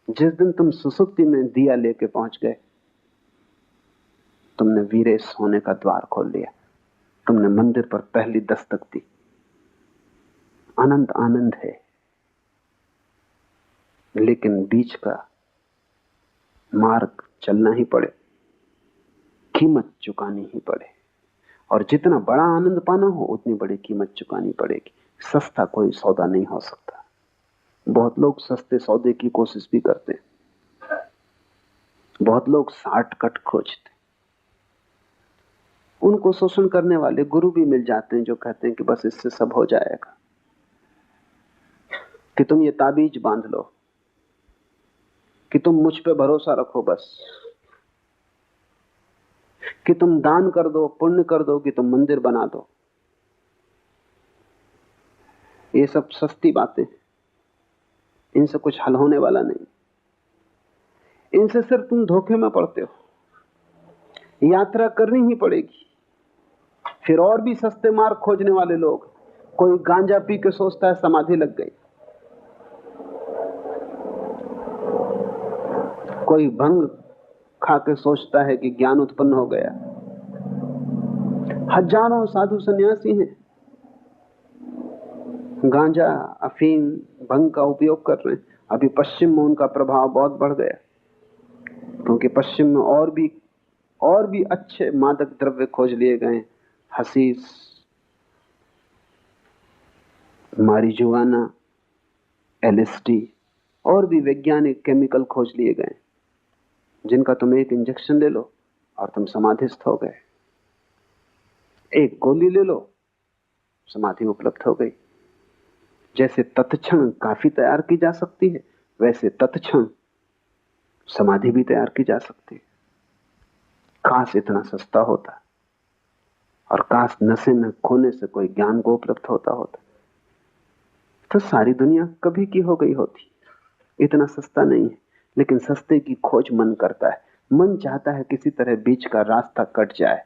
जिस दिन तुम सुसुप्ति में दिया लेके पहुंच गए, तुमने वीरेश होने का द्वार खोल लिया। तुमने मंदिर पर पहली दस्तक दी। अनंत आनंद है, लेकिन बीच का मार्ग चलना ही पड़े, कीमत चुकानी ही पड़े। और जितना बड़ा आनंद पाना हो, उतनी बड़ी कीमत चुकानी पड़ेगी। सस्ता कोई सौदा नहीं हो सकता। बहुत लोग सस्ते सौदे की कोशिश भी करते हैं। बहुत लोग शॉर्टकट खोजते। उनको शोषण करने वाले गुरु भी मिल जाते हैं जो कहते हैं कि बस इससे सब हो जाएगा, कि तुम ये ताबीज बांध लो, कि तुम मुझ पे भरोसा रखो, बस कि तुम दान कर दो, पुण्य कर दो, कि तुम मंदिर बना दो। ये सब सस्ती बातें, इनसे कुछ हल होने वाला नहीं। इनसे सिर्फ तुम धोखे में पड़ते हो। यात्रा करनी ही पड़ेगी। फिर और भी सस्ते मार्ग खोजने वाले लोग, कोई गांजा पी के सोचता है समाधि लग गई, कोई भंग खा के सोचता है कि ज्ञान उत्पन्न हो गया। हजारों साधु सन्यासी हैं, गांजा, अफीम, भंग का उपयोग कर रहे हैं। अभी पश्चिम में उनका प्रभाव बहुत बढ़ गया, क्योंकि पश्चिम में और भी अच्छे मादक द्रव्य खोज लिए गए। हसीस, मारिजुआना, एलएसडी और भी वैज्ञानिक केमिकल खोज लिए गए, जिनका तुम एक इंजेक्शन ले लो और तुम समाधिस्थ हो गए। एक गोली ले लो, समाधि उपलब्ध हो गई। जैसे तत्क्षण काफी तैयार की जा सकती है, वैसे तत्क्षण समाधि भी तैयार की जा सकती है। काश इतना सस्ता होता, और काश नशे में खोने से कोई ज्ञान को उपलब्ध होता, तो सारी दुनिया कभी की हो गई होती। इतना सस्ता नहीं है, लेकिन सस्ते की खोज मन करता है। मन चाहता है किसी तरह बीच का रास्ता कट जाए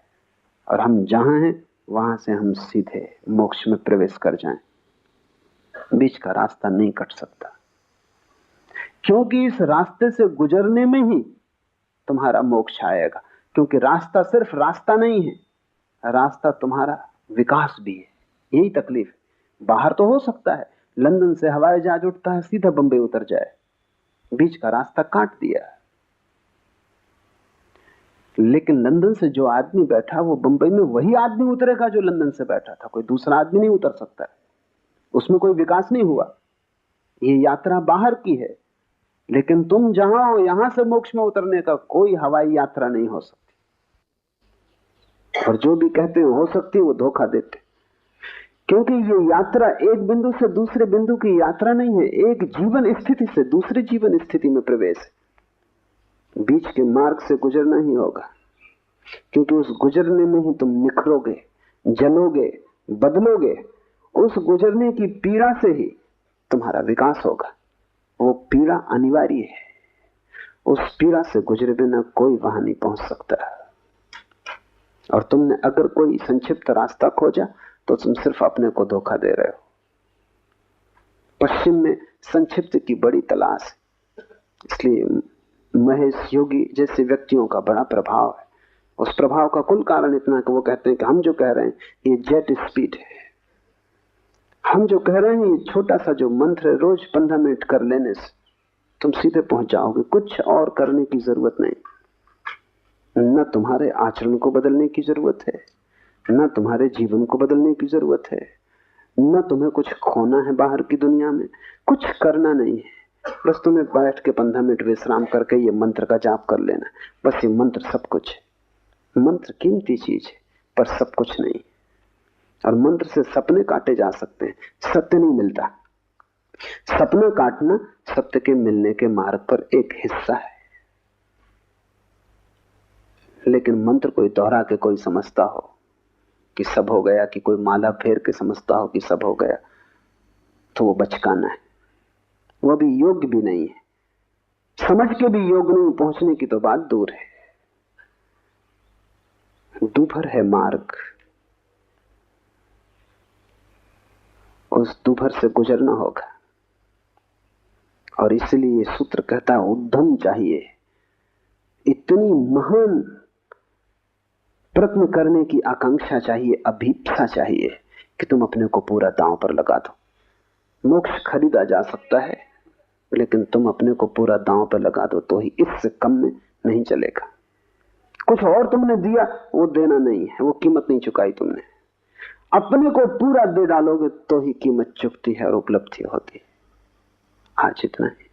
और हम जहां हैं वहां से हम सीधे मोक्ष में प्रवेश कर जाएं। बीच का रास्ता नहीं कट सकता, क्योंकि इस रास्ते से गुजरने में ही तुम्हारा मोक्ष आएगा। क्योंकि रास्ता सिर्फ रास्ता नहीं है, रास्ता तुम्हारा विकास भी है। यही तकलीफ है। बाहर तो हो सकता है लंदन से हवाई जहाज उठता है, सीधा बंबई उतर जाए, बीच का रास्ता काट दिया। लेकिन लंदन से जो आदमी बैठा, वो बंबई में वही आदमी उतरेगा जो लंदन से बैठा था। कोई दूसरा आदमी नहीं उतर सकता है, उसमें कोई विकास नहीं हुआ। ये यात्रा बाहर की है, लेकिन तुम जहां हो यहां से मोक्ष में उतरने का कोई हवाई यात्रा नहीं हो सकती। और जो भी कहते हैं हो सकती, वो धोखा देते। क्योंकि ये यात्रा एक बिंदु से दूसरे बिंदु की यात्रा नहीं है, एक जीवन स्थिति से दूसरे जीवन स्थिति में प्रवेश है। बीच के मार्ग से गुजरना ही होगा, क्योंकि उस गुजरने में ही तुम निखरोगे, जलोगे, बदलोगे। उस गुजरने की पीड़ा से ही तुम्हारा विकास होगा। वो पीड़ा अनिवार्य है, उस पीड़ा से गुजरे बिना कोई वहां नहीं पहुंच सकता। और तुमने अगर कोई संक्षिप्त रास्ता खोजा तो तुम सिर्फ अपने को धोखा दे रहे हो। पश्चिम में संक्षिप्त की बड़ी तलाश है, इसलिए महेश योगी जैसे व्यक्तियों का बड़ा प्रभाव है। उस प्रभाव का कुल कारण इतना कि वो कहते हैं कि हम जो कह रहे हैं ये जेट स्पीड है। हम जो कह रहे हैं ये छोटा सा जो मंत्र है, रोज 15 मिनट कर लेने से तुम सीधे पहुंच जाओगे। कुछ और करने की जरूरत नहीं। न तुम्हारे आचरण को बदलने की जरूरत है, न तुम्हारे जीवन को बदलने की जरूरत है, न तुम्हें कुछ खोना है बाहर की दुनिया में। कुछ करना नहीं है, बस तुम्हें बैठ के 15 मिनट विश्राम करके ये मंत्र का जाप कर लेना। बस ये मंत्र सब कुछ है। मंत्र कीमती चीज है, पर सब कुछ नहीं। और मंत्र से सपने काटे जा सकते हैं, सत्य नहीं मिलता। सपने काटना सत्य के मिलने के मार्ग पर एक हिस्सा है। लेकिन मंत्र कोई दोहरा के कोई समझता हो कि सब हो गया, कि कोई माला फेर के समझता हो कि सब हो गया, तो वो बचकाना है। वो भी योग्य भी नहीं है। समझ के भी योग नहीं, पहुंचने की तो बात दूर है। दूभर है मार्ग, उस दूभर से गुजरना होगा। और इसलिए ये सूत्र कहता है उद्यम चाहिए, इतनी महान प्रयत्न करने की आकांक्षा चाहिए, अभीप्सा चाहिए कि तुम अपने को पूरा दांव पर लगा दो। मोक्ष खरीदा जा सकता है, लेकिन तुम अपने को पूरा दांव पर लगा दो तो ही, इससे कम में नहीं चलेगा। कुछ और तुमने दिया वो देना नहीं है, वो कीमत नहीं चुकाई तुमने। अपने को पूरा दे डालोगे तो ही कीमत चुकती है और उपलब्धि होती है। आज इतना ही।